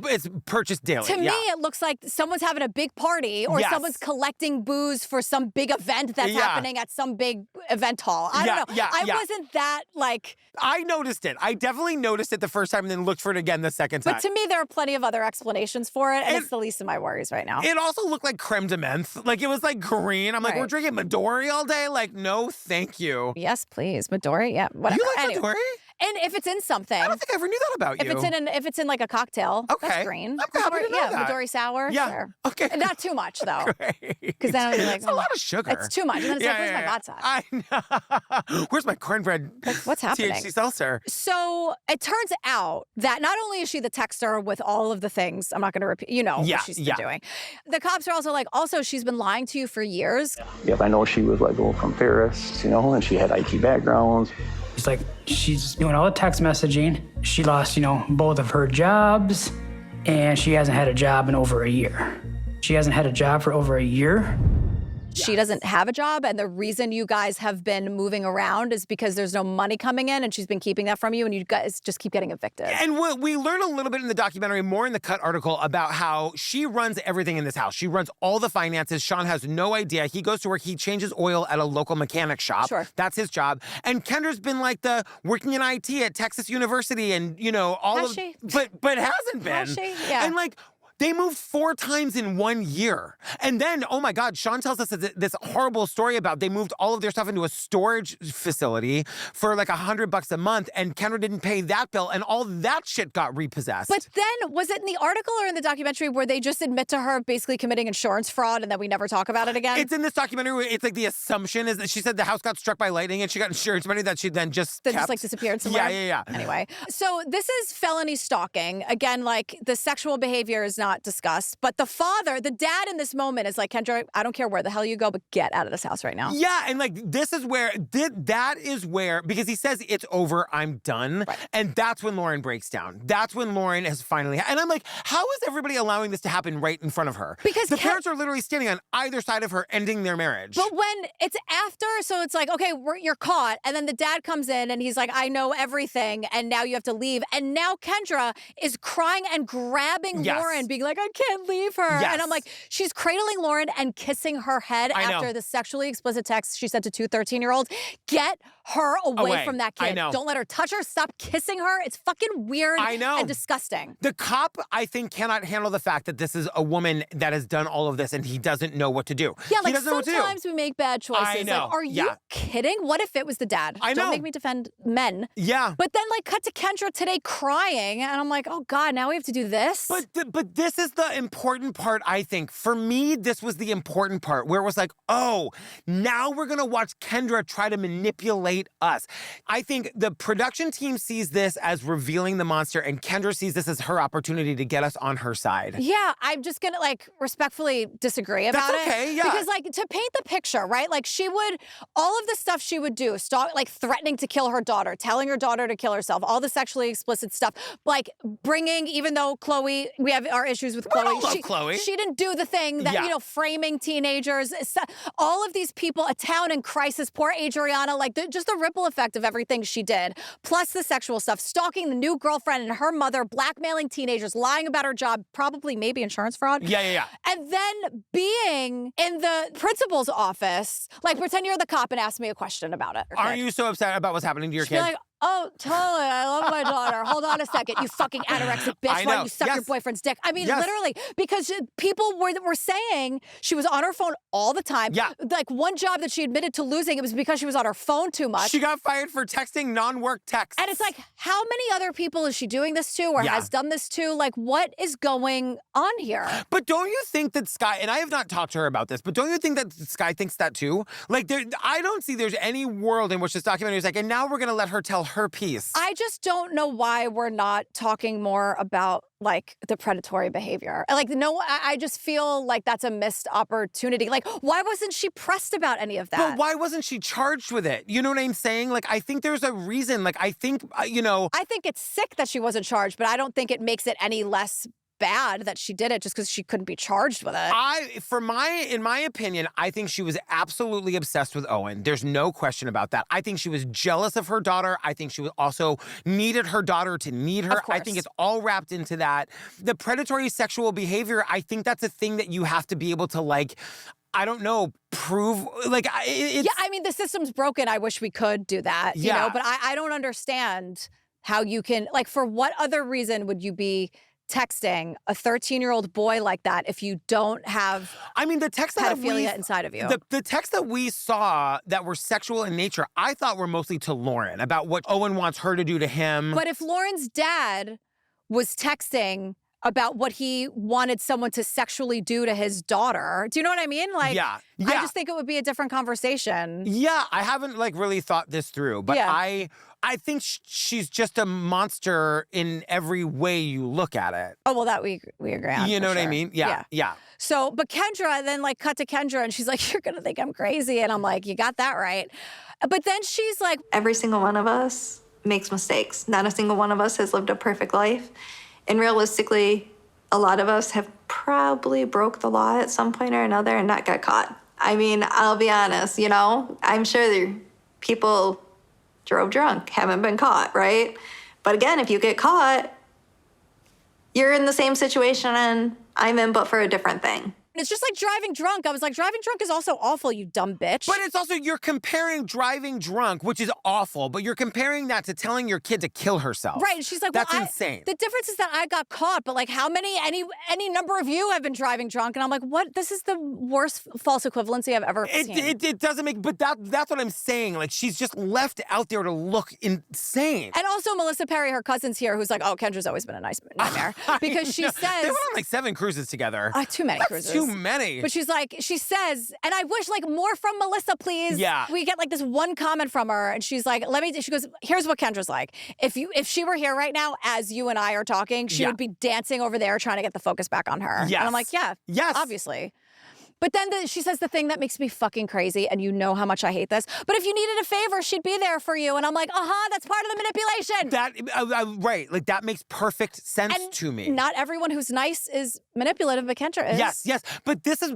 purchased daily. To me, it looks like someone's having a big party, or someone's collecting booze for some big event that's happening at some big event hall. I don't know. I wasn't that like. I noticed it. I definitely noticed it the first time and then looked for it again the second time. But to me, there are plenty of other explanations for it, and it's the least of my worries right now. It also looked like creme de menthe. Like, it was like green. I'm like, we're drinking Midori all day? Like, no, thank you. Yes, please. Midori, yeah. Whatever. You like Midori? And if it's in something. I don't think I ever knew that about you. If it's in like a cocktail, that's green. I'm happy to know that. Midori sour, sure. Okay. And not too much, though. Because then I'll be like, it's a lot of sugar. It's too much. And then it's like, where's my vodka? I know. Where's my cornbread? Like, what's happening? THC seltzer. So it turns out that not only is she the texter with all of the things, I'm not going to repeat, what she's been doing. The cops are also like, she's been lying to you for years. Yep, I know she was let go from Ferris, and she had IT backgrounds. It's like she's doing all the text messaging. She lost, both of her jobs, and she hasn't had a job in over a year. She hasn't had a job for over a year. she doesn't have a job, and the reason you guys have been moving around is because there's no money coming in, and she's been keeping that from you, and you guys just keep getting evicted. And we learn a little bit in the documentary, more in the Cut article, about how she runs everything in this house. She runs all the finances. Sean has no idea. He goes to work. He changes oil at a local mechanic shop. Sure. That's his job. And Kendra's been like the working in IT at Texas University, and all Has of. she? But hasn't been. Has she? Yeah. And like. They moved 4 times in 1 year. And then, oh my God, Sean tells us this horrible story about they moved all of their stuff into a storage facility for like $100 a month, and Kendra didn't pay that bill, and all that shit got repossessed. But then, was it in the article or in the documentary where they just admit to her basically committing insurance fraud and then we never talk about it again? It's in this documentary where it's like the assumption is that she said the house got struck by lightning and she got insurance money that she then just kept. Just like disappeared somewhere? Yeah. Anyway, so this is felony stalking. Again, like the sexual behavior is not discussed, but the father, the dad in this moment is like, Kendra, I don't care where the hell you go, but get out of this house right now. Yeah, and like that is where, because he says it's over, I'm done. Right. And that's when Lauryn breaks down. That's when Lauryn has finally, and I'm like, how is everybody allowing this to happen right in front of her? Because the parents are literally standing on either side of her, ending their marriage. But when it's after, so it's like, okay, you're caught. And then the dad comes in and he's like, I know everything. And now you have to leave. And now Kendra is crying and grabbing Lauryn, being like, I can't leave her. Yes. And I'm like, she's cradling Lauryn and kissing her head after the sexually explicit text she sent to 2 13-year-olds. Get her away from that kid. I know. Don't let her touch her. Stop kissing her. It's fucking weird and disgusting. The cop, I think, cannot handle the fact that this is a woman that has done all of this and he doesn't know what to do. Yeah, he like doesn't know what to do. sometimes we make bad choices. I know. Like, are you kidding? What if it was the dad? I know. Don't make me defend men. Yeah. But then, like, cut to Kendra today crying, and I'm like, oh God, now we have to do this? But this is the important part, I think. For me, this was the important part, where it was like, oh, now we're gonna watch Kendra try to manipulate us. I think the production team sees this as revealing the monster, and Kendra sees this as her opportunity to get us on her side. Yeah, I'm just gonna, like, respectfully disagree about That's okay, it. yeah. Because, like, to paint the picture, right? Like, she would, all of the stuff she would do, like threatening to kill her daughter, telling her daughter to kill herself, all the sexually explicit stuff, like bringing, even though Khloe, we have our issues with Khloe. Khloe. She didn't do the thing that, framing teenagers, all of these people, a town in crisis, poor Adriana, like just the ripple effect of everything she did, plus the sexual stuff, stalking the new girlfriend and her mother, blackmailing teenagers, lying about her job, probably maybe insurance fraud. Yeah. And then being in the principal's office, like pretend you're the cop and ask me a question about it. Aren't you so upset about what's happening to your She'd be kid? like, oh, totally, I love my daughter. Hold on a second, you fucking anorexic bitch. I Why know. don't you suck your boyfriend's dick? I mean, Yes. literally, because people were saying she was on her phone all the time. Yeah. Like one job that she admitted to losing, it was because she was on her phone too much. She got fired for texting non-work texts. And it's like, how many other people is she doing this to or has done this to? Like, what is going on here? But don't you think that Sky, and I have not talked to her about this, but don't you think that Sky thinks that too? Like, I don't see there's any world in which this documentary is like, and now we're going to let her tell her piece. I just don't know why we're not talking more about, like, the predatory behavior. Like, no, I just feel like that's a missed opportunity. Like, why wasn't she pressed about any of that? But why wasn't she charged with it? You know what I'm saying? Like, I think there's a reason. Like, I think, I think it's sick that she wasn't charged, but I don't think it makes it any less bad that she did it just because she couldn't be charged with it. In my opinion, I think she was absolutely obsessed with Owen. There's no question about that. I think she was jealous of her daughter. I think she was also needed her daughter to need her. I think it's all wrapped into that. The predatory sexual behavior, I think that's a thing that you have to be able to, like, I don't know, prove, like, it's... Yeah, I mean, the system's broken. I wish we could do that, you know? But I don't understand how you can, like, for what other reason would you be texting a 13-year-old boy like that if you don't have the text pedophilia inside of you? The texts that we saw that were sexual in nature, I thought were mostly to Lauryn, about what Owen wants her to do to him. But if Lauryn's dad was texting about what he wanted someone to sexually do to his daughter, do you know what I mean? Like, Yeah. I just think it would be a different conversation. Yeah, I haven't, like, really thought this through, but I think she's just a monster in every way you look at it. Oh, well, that we agree on. You know what I mean? Yeah. So, but Kendra, then, like, cut to Kendra, and she's like, you're gonna think I'm crazy. And I'm like, you got that right. But then she's like, every single one of us makes mistakes. Not a single one of us has lived a perfect life. And realistically, a lot of us have probably broke the law at some point or another and not got caught. I mean, I'll be honest, you know, I'm sure people drove drunk, haven't been caught, right? But again, if you get caught, you're in the same situation I'm in, but for a different thing. It's just like driving drunk. I was like, driving drunk is also awful, you dumb bitch. But it's also, you're comparing driving drunk, which is awful, but you're comparing that to telling your kid to kill herself. Right, and she's like, that's well, insane. The difference is that I got caught, but like how many, any number of you have been driving drunk? And I'm like, what? This is the worst false equivalency I've ever seen. It doesn't make, but that's what I'm saying. Like, she's just left out there to look insane. And also Melissa Perry, her cousin's here, who's like, oh, Kendra's always been a nice nightmare. Because she says— They went on like 7 cruises together. Too many cruises. Too many. But she's like, she says, and I wish like more from Melissa, please. Yeah. We get like this one comment from her, and she's like, she goes, here's what Kendra's like. If she were here right now, as you and I are talking, she would be dancing over there trying to get the focus back on her. Yes. And I'm like, yeah. Yes. Obviously. But then she says the thing that makes me fucking crazy, and you know how much I hate this, but if you needed a favor, she'd be there for you. And I'm like, that's part of the manipulation. Right, like that makes perfect sense to me. Not everyone who's nice is manipulative, but Kendra is. Yes. But this is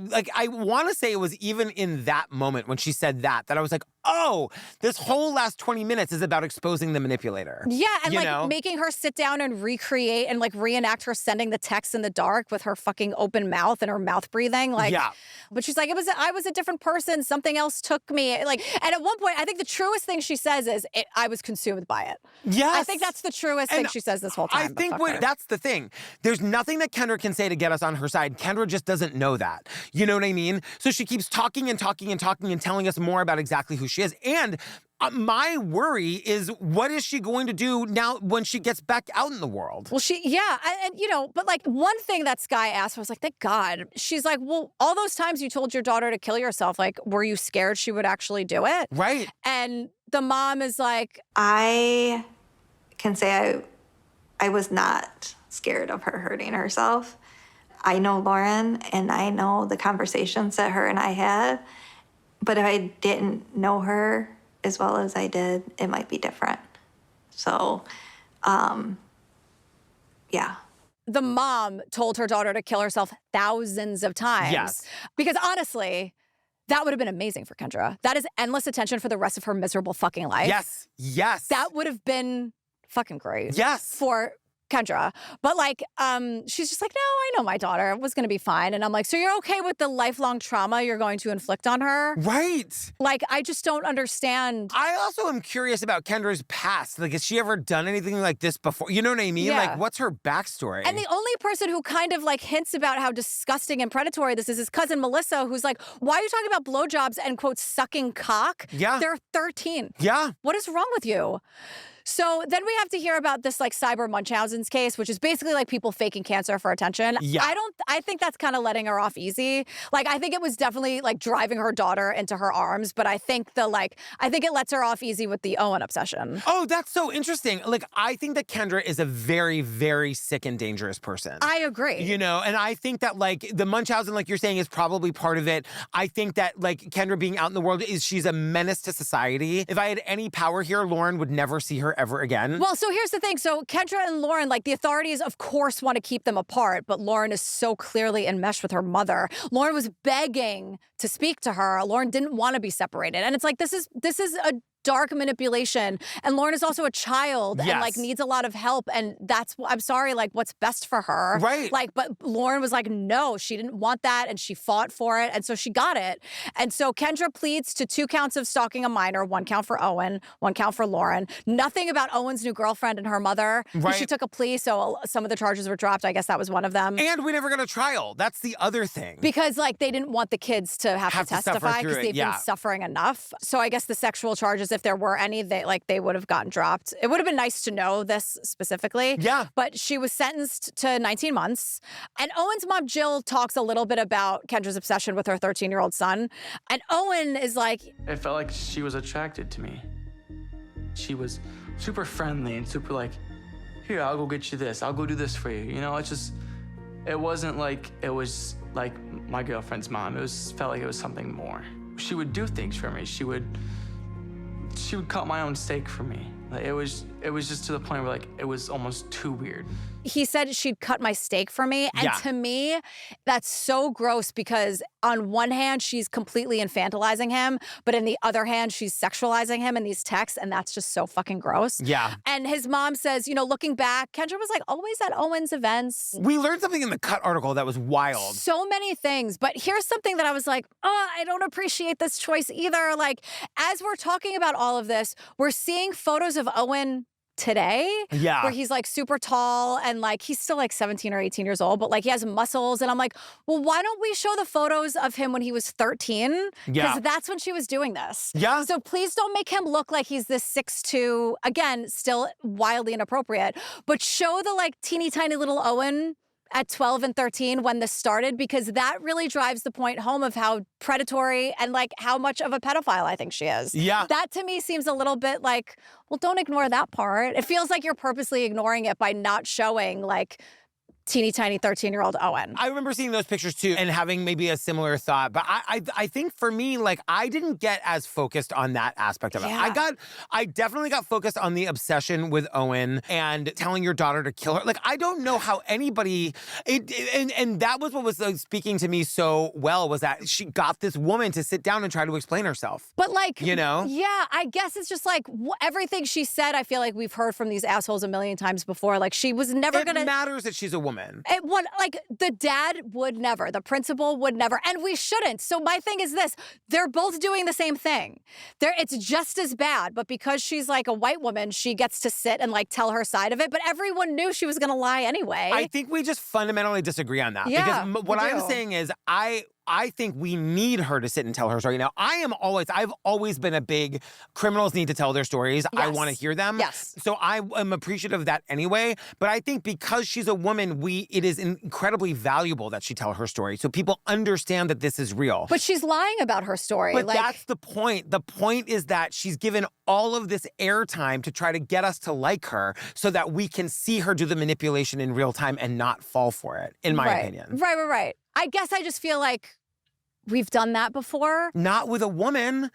like, I want to say it was even in that moment when she said that I was like, oh, this whole last 20 minutes is about exposing the manipulator. Yeah, and you like know? making her sit down and recreate and like reenact her sending the text in the dark with her fucking open mouth and her mouth breathing. Like, yeah. But she's like, I was a different person. Something else took me. Like, and at one point, I think the truest thing she says is, I was consumed by it. Yes. I think that's the truest thing she says this whole time. I think that's the thing. There's nothing that Kendra can say to get us on her side. Kendra just doesn't know that. You know what I mean? So she keeps talking and talking and talking and telling us more about exactly who she is. And my worry is, what is she going to do now when she gets back out in the world? Well, and you know, but like one thing that Skye asked, I was like, thank God. She's like, well, all those times you told your daughter to kill yourself, like, were you scared she would actually do it? Right. And the mom is like, I can say I was not scared of her hurting herself. I know Lauryn, and I know the conversations that her and I had, but if I didn't know her as well as I did, it might be different. So, yeah. The mom told her daughter to kill herself thousands of times. Yes. Because honestly, that would have been amazing for Kendra. That is endless attention for the rest of her miserable fucking life. Yes. That would have been fucking great. Yes. For Kendra. But like, she's just like, no, I know my daughter was going to be fine. And I'm like, so you're okay with the lifelong trauma you're going to inflict on her? Right. Like, I just don't understand. I also am curious about Kendra's past. Like, has she ever done anything like this before? You know what I mean? Yeah. Like, what's her backstory? And the only person who kind of like hints about how disgusting and predatory this is his cousin Melissa, who's like, why are you talking about blowjobs and, quote, sucking cock? Yeah. They're 13. Yeah. What is wrong with you? So then we have to hear about this like Cyber Munchausen's case, which is basically like people faking cancer for attention. Yeah. I think that's kind of letting her off easy. Like, I think it was definitely like driving her daughter into her arms, but I think it lets her off easy with the Owen obsession. Oh, that's so interesting. Like, I think that Kendra is a very, very sick and dangerous person. I agree. You know, and I think that like the Munchausen, like you're saying, is probably part of it. I think that like Kendra being out in the world she's a menace to society. If I had any power here, Lauryn would never see her ever again. Well, so here's the thing. So Kendra and Lauryn, like the authorities, of course, want to keep them apart, but Lauryn is so clearly enmeshed with her mother. Lauryn was begging to speak to her. Lauryn didn't want to be separated. And it's like, this is a dark manipulation. And Lauryn is also a child and like needs a lot of help. And I'm sorry, like what's best for her. Right. Like, but Lauryn was like, no, she didn't want that. And she fought for it. And so she got it. And so Kendra pleads to 2 counts of stalking a minor, 1 count for Owen, 1 count for Lauryn. Nothing about Owen's new girlfriend and her mother. Right. She took a plea, so some of the charges were dropped. I guess that was one of them. And we never got a trial. That's the other thing. Because like they didn't want the kids to have to testify because they've been suffering enough. So I guess the sexual charges, if there were any, they would have gotten dropped. It would have been nice to know this specifically. Yeah. But she was sentenced to 19 months. And Owen's mom, Jill, talks a little bit about Kendra's obsession with her 13-year-old son. And Owen is like, it felt like she was attracted to me. She was super friendly and super like, here, I'll go get you this. I'll go do this for you. You know, it wasn't like it was like my girlfriend's mom. Felt like it was something more. She would do things for me. She would cut my own steak for me. Like, it was just to the point where, like, it was almost too weird. He said she'd cut my steak for me. And to me, that's so gross because on one hand, she's completely infantilizing him, but in the other hand, she's sexualizing him in these texts, and that's just so fucking gross. Yeah. And his mom says, you know, looking back, Kendra was like always at Owen's events. We learned something in the Cut article that was wild. So many things, but here's something that I was like, oh, I don't appreciate this choice either. Like, as we're talking about all of this, we're seeing photos of Owen today, where he's like super tall and like he's still like 17 or 18 years old, but like he has muscles. And I'm like, well, why don't we show the photos of him when he was 13? Because that's when she was doing this. Yeah. So please don't make him look like he's this 6'2", again, still wildly inappropriate, but show the like teeny tiny little Owen at 12 and 13 when this started, because that really drives the point home of how predatory and like how much of a pedophile I think she is. Yeah. That to me seems a little bit like, well, don't ignore that part. It feels like you're purposely ignoring it by not showing like teeny tiny 13-year-old Owen. I remember seeing those pictures too and having maybe a similar thought. But I think for me, like, I didn't get as focused on that aspect of it. I definitely got focused on the obsession with Owen and telling your daughter to kill her. Like, I don't know how anybody, and that was what was speaking to me so well, was that she got this woman to sit down and try to explain herself. But like, you know? Yeah, I guess it's just like everything she said, I feel like we've heard from these assholes a million times before. Like, she was never gonna— It matters that she's a woman. Like, the dad would never, the principal would never, and we shouldn't. So my thing is this, they're both doing the same thing. It's just as bad, but because she's like a white woman, she gets to sit and like tell her side of it, but everyone knew she was gonna lie anyway. I think we just fundamentally disagree on that. Yeah, because what I'm saying is I think we need her to sit and tell her story. Now, I've always been a big criminals need to tell their stories. Yes. I want to hear them. Yes. So I am appreciative of that anyway. But I think because she's a woman, it is incredibly valuable that she tell her story so people understand that this is real. But she's lying about her story. But that's the point. The point is that she's given all of this airtime to try to get us to like her so that we can see her do the manipulation in real time and not fall for it, in my opinion. Right. I guess I just feel like we've done that before. Not with a woman,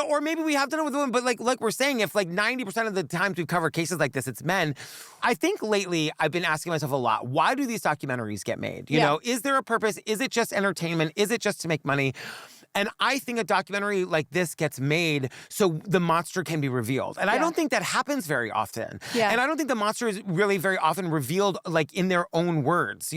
or maybe we have done it with a woman, but like we're saying, if like 90% of the times we've covered cases like this, it's men. I think lately I've been asking myself a lot, why do these documentaries get made? You know, is there a purpose? Is it just entertainment? Is it just to make money? And I think a documentary like this gets made so the monster can be revealed. And I don't think that happens very often. Yeah. And I don't think the monster is really very often revealed like in their own words,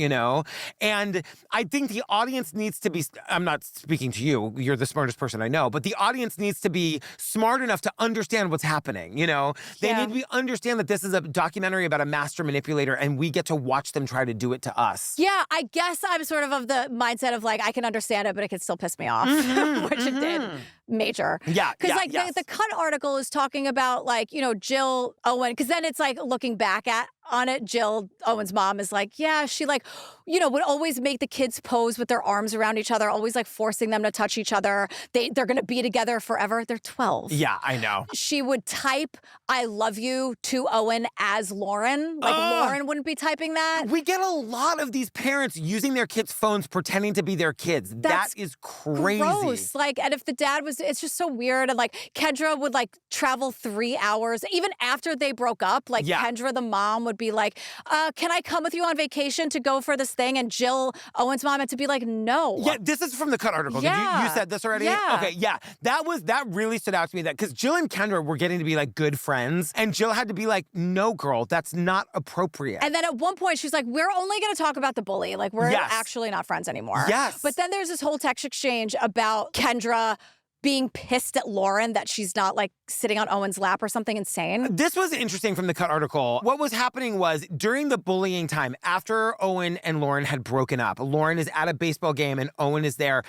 And I think the audience needs to be, I'm not speaking to you, you're the smartest person I know, but the audience needs to be smart enough to understand what's happening, They need to understand that this is a documentary about a master manipulator and we get to watch them try to do it to us. Yeah, I guess I'm sort of the mindset of like, I can understand it, but it can still piss me off. Which it did. Major. Yeah. Because the Cut article is talking about like, Jill Owen, because then it's like looking back on it, Jill, Owen's mom, is like, yeah, she like, would always make the kids pose with their arms around each other, always like forcing them to touch each other. They're going to be together forever. They're 12. Yeah, I know. She would type, I love you to Owen as Lauryn. Like Lauryn wouldn't be typing that. We get a lot of these parents using their kids' phones, pretending to be their kids. That's that is crazy. Gross. Like, and if the dad was, it's just so weird. And like Kendra would like travel 3 hours, even after they broke up. Like Kendra, the mom, would be like, can I come with you on vacation to go for this thing? And Jill, Owen's mom, had to be like, no. Yeah, this is from the Cut article. Yeah. You said this already? Yeah. Okay, yeah. That really stood out to me, that because Jill and Kendra were getting to be like good friends, and Jill had to be like, no, girl, that's not appropriate. And then at one point, she's like, we're only going to talk about the bully. Like, we're actually not friends anymore. Yes. But then there's this whole text exchange about Kendra being pissed at Lauryn that she's not like sitting on Owen's lap or something insane. This was interesting from the Cut article. What was happening was during the bullying time, after Owen and Lauryn had broken up, Lauryn is at a baseball game and Owen is there.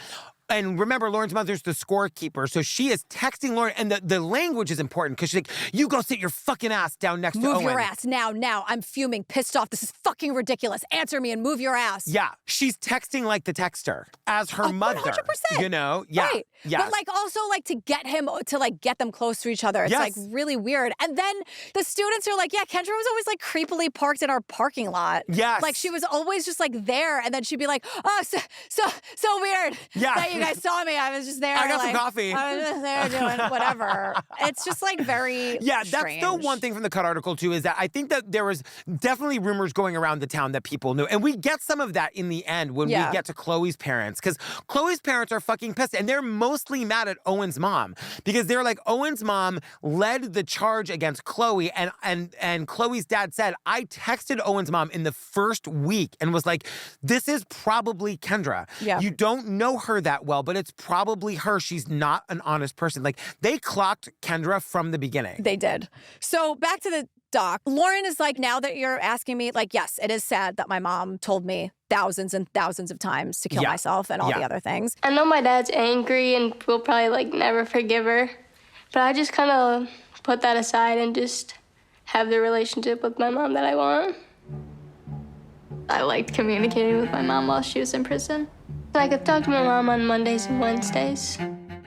And remember, Lauren's mother's the scorekeeper, so she is texting Lauryn, and the language is important, because she's like, you go sit your fucking ass down next to Owen. Move your ass now. I'm fuming, pissed off. This is fucking ridiculous. Answer me and move your ass. Yeah, she's texting like the texter as her mother. 100%. Yeah. Right. Yes. But like also like to get him, to like get them close to each other. It's like really weird. And then the students are like, yeah, Kendra was always like creepily parked in our parking lot. Yes. Like she was always just like there, and then she'd be like, oh, so weird. Yeah. That you guys saw me. I was just there. I got some coffee. I was just there doing whatever. It's just like very strange. That's the one thing from the Cut article too, is that I think that there was definitely rumors going around the town that people knew. And we get some of that in the end when we get to Khloe's parents. Because Khloe's parents are fucking pissed. And they're mostly mad at Owen's mom. Because they're like, Owen's mom led the charge against Khloe. And Khloe's dad said, I texted Owen's mom in the first week and was like, this is probably Kendra. Yeah. You don't know her that well, but it's probably her. She's not an honest person. Like, they clocked Kendra from the beginning. They did. So back to the doc. Lauryn is like, now that you're asking me, like, yes, it is sad that my mom told me thousands and thousands of times to kill myself and all the other things. I know my dad's angry and will probably like never forgive her, but I just kind of put that aside and just have the relationship with my mom that I want. I liked communicating with my mom while she was in prison. I could talk to my mom on Mondays and Wednesdays.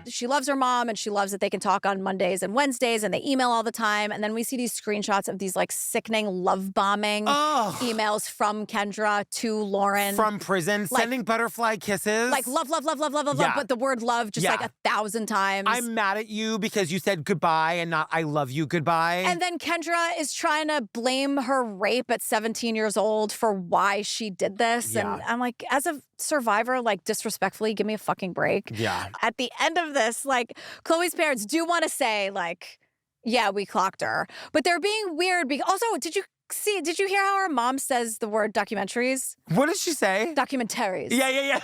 She loves her mom and she loves that they can talk on Mondays and Wednesdays and they email all the time. And then we see these screenshots of these like sickening love bombing emails from Kendra to Lauryn. From prison, like, sending butterfly kisses. Like love, but the word love just like 1,000 times. I'm mad at you because you said goodbye and not I love you goodbye. And then Kendra is trying to blame her rape at 17 years old for why she did this. And I'm like, as a survivor, like disrespectfully, give me a fucking break. Yeah. At the end of this, like Khloe's parents do want to say like, yeah, we clocked her, but they're being weird because also, did you hear how her mom says the word documentaries? What does she say? Documentaries. Yeah.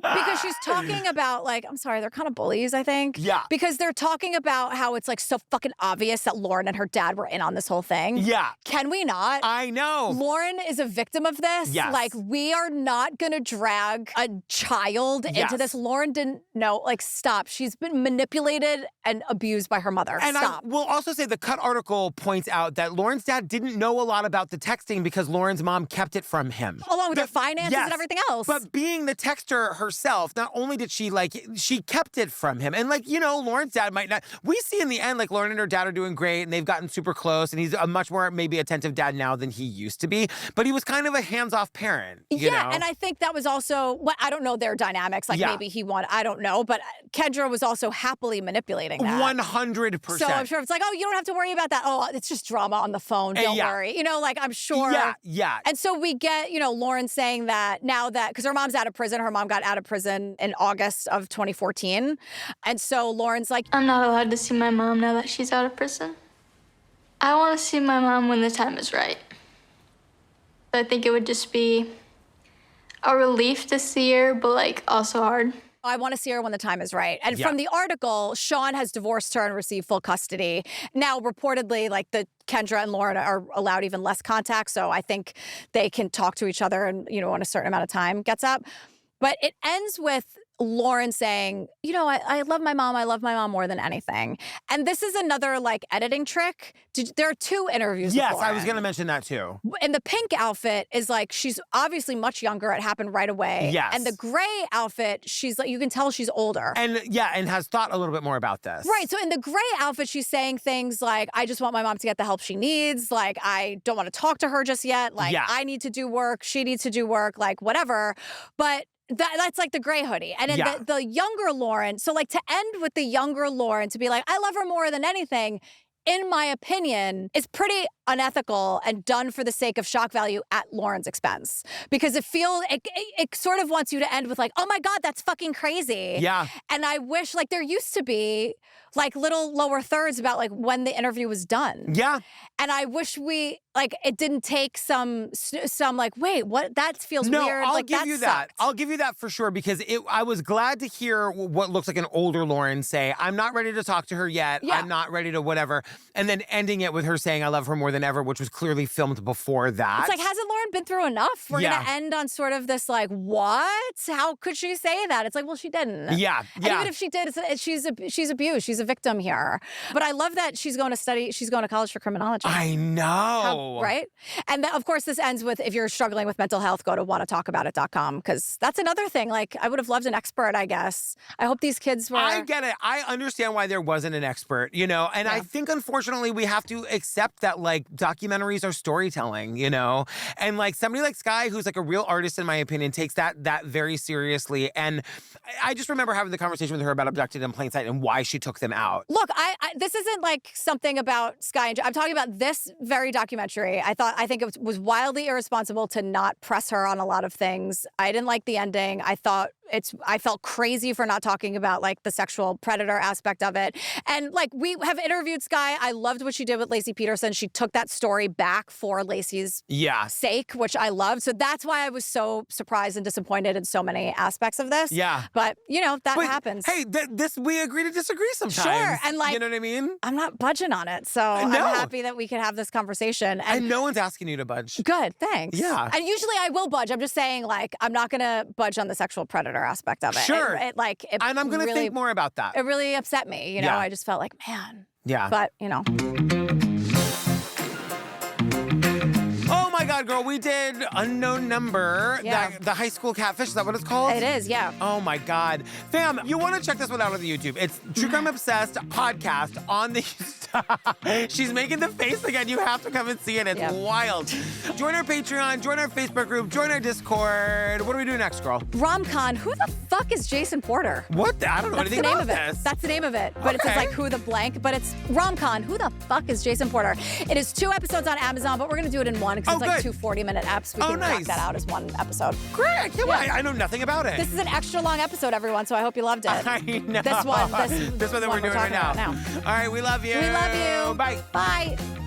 Because she's talking about like, I'm sorry, they're kind of bullies, I think. Yeah. Because they're talking about how it's like so fucking obvious that Lauryn and her dad were in on this whole thing. Yeah. Can we not? I know. Lauryn is a victim of this. Yes. Like, we are not gonna drag a child into this. Lauryn didn't know, like, stop. She's been manipulated and abused by her mother. And stop. I will also say the Cut article points out that Lauryn's dad didn't know a lot about the texting because Lauryn's mom kept it from him. Along with her finances and everything else. But being the texter herself, not only did she, like, she kept it from him. And, like, you know, Lauryn's dad might not. We see in the end, like, Lauryn and her dad are doing great and they've gotten super close and he's a much more maybe attentive dad now than he used to be. But he was kind of a hands-off parent. You know? And I think that was also, I don't know their dynamics. Like, maybe he wanted, I don't know. But Kendra was also happily manipulating that. 100%. So I'm sure it's like, oh, you don't have to worry about that. Oh, it's just drama on the phone. Don't worry. You know, like, I'm sure. Yeah. And so we get, you know, Lauryn saying that now that, because her mom's out of prison, her mom got out of prison in August of 2014. And so Lauryn's like, I'm not allowed to see my mom now that she's out of prison. I want to see my mom when the time is right. I think it would just be a relief to see her, but like also hard. I want to see her when the time is right. And from the article, Sean has divorced her and received full custody. Now, reportedly, like the Kendra and Lauryn are allowed even less contact. So I think they can talk to each other and, you know, when a certain amount of time gets up. But it ends with Lauryn saying, you know, I love my mom. I love my mom more than anything. And this is another, like, editing trick. There are two interviews with Lauryn. I was going to mention that, too. And the pink outfit is, like, she's obviously much younger. It happened right away. Yes. And the gray outfit, she's, like, you can tell she's older. And, and has thought a little bit more about this. Right. So in the gray outfit, she's saying things like, I just want my mom to get the help she needs. Like, I don't want to talk to her just yet. Like, I need to do work. She needs to do work. Like, whatever. But that's like the gray hoodie. And then the younger Lauryn, so like to end with the younger Lauryn to be like, I love her more than anything, in my opinion, is pretty unethical and done for the sake of shock value at Lauryn's expense. Because it sort of wants you to end with like, oh my God, that's fucking crazy. Yeah. And I wish, like, there used to be like little lower thirds about like when the interview was done. Yeah. And I wish it didn't take some like, wait, what? That feels weird. I'll like, give you that. I'll give you that for sure because I was glad to hear what looks like an older Lauryn say, I'm not ready to talk to her yet. I'm not ready to whatever. And then ending it with her saying, I love her more than ever, which was clearly filmed before that. It's like, hasn't Lauryn been through enough? We're going to end on sort of this like, what? How could she say that? It's like, well, she didn't. Yeah. And even if she did, she's abused. She's a victim here. But I love that she's going to college for criminology. I know. Right? And of course, this ends with, if you're struggling with mental health, go to wannatalkaboutit.com because that's another thing. Like, I would have loved an expert, I guess. I hope these kids were... I get it. I understand why there wasn't an expert, you know? And I think, unfortunately, we have to accept that, like, like documentaries are storytelling, you know? And like somebody like Sky, who's like a real artist in my opinion, takes that very seriously. And I just remember having the conversation with her about Abducted in Plain Sight and why she took them out. Look, this isn't like something about Sky. I'm talking about this very documentary. I think it was wildly irresponsible to not press her on a lot of things. I didn't like the ending. I felt crazy for not talking about like the sexual predator aspect of it. And like we have interviewed Sky. I loved what she did with Lacey Peterson. She took that story back for Lacey's sake, which I loved. So that's why I was so surprised and disappointed in so many aspects of this. Yeah. But, you know, that happens. Hey, we agree to disagree sometimes. Sure. And like, you know what I mean? I'm not budging on it. So I'm happy that we can have this conversation. And no one's asking you to budge. Good. Thanks. Yeah. And usually I will budge. I'm just saying like, I'm not going to budge on the sexual predator aspect of it. Sure. And I'm going to think more about that. It really upset me. You know, I just felt like, man. Yeah. But, you know. Oh my God, girl, we did Unknown Number, the high school catfish. Is that what it's called? It is, yeah. Oh my God. Fam, you want to check this one out on the YouTube. It's True Crime Obsessed podcast on the... She's making the face again. You have to come and see it. It's wild. Join our Patreon, join our Facebook group, join our Discord. What do we do next, girl? Rom-con. Who the fuck is Jason Porter? What? I don't know anything about this. That's the name of it. But it says like who the blank, but it's Rom-con. Who the fuck is Jason Porter? It is 2 episodes on Amazon, but we're going to do it in one because it's like 2 40-minute eps. We can knock that out as one episode. Great. I can't wait. I know nothing about it. This is an extra long episode, everyone, so I hope you loved it. I know. This one that we're doing right now. All right, we love you. We love you. Bye. Bye.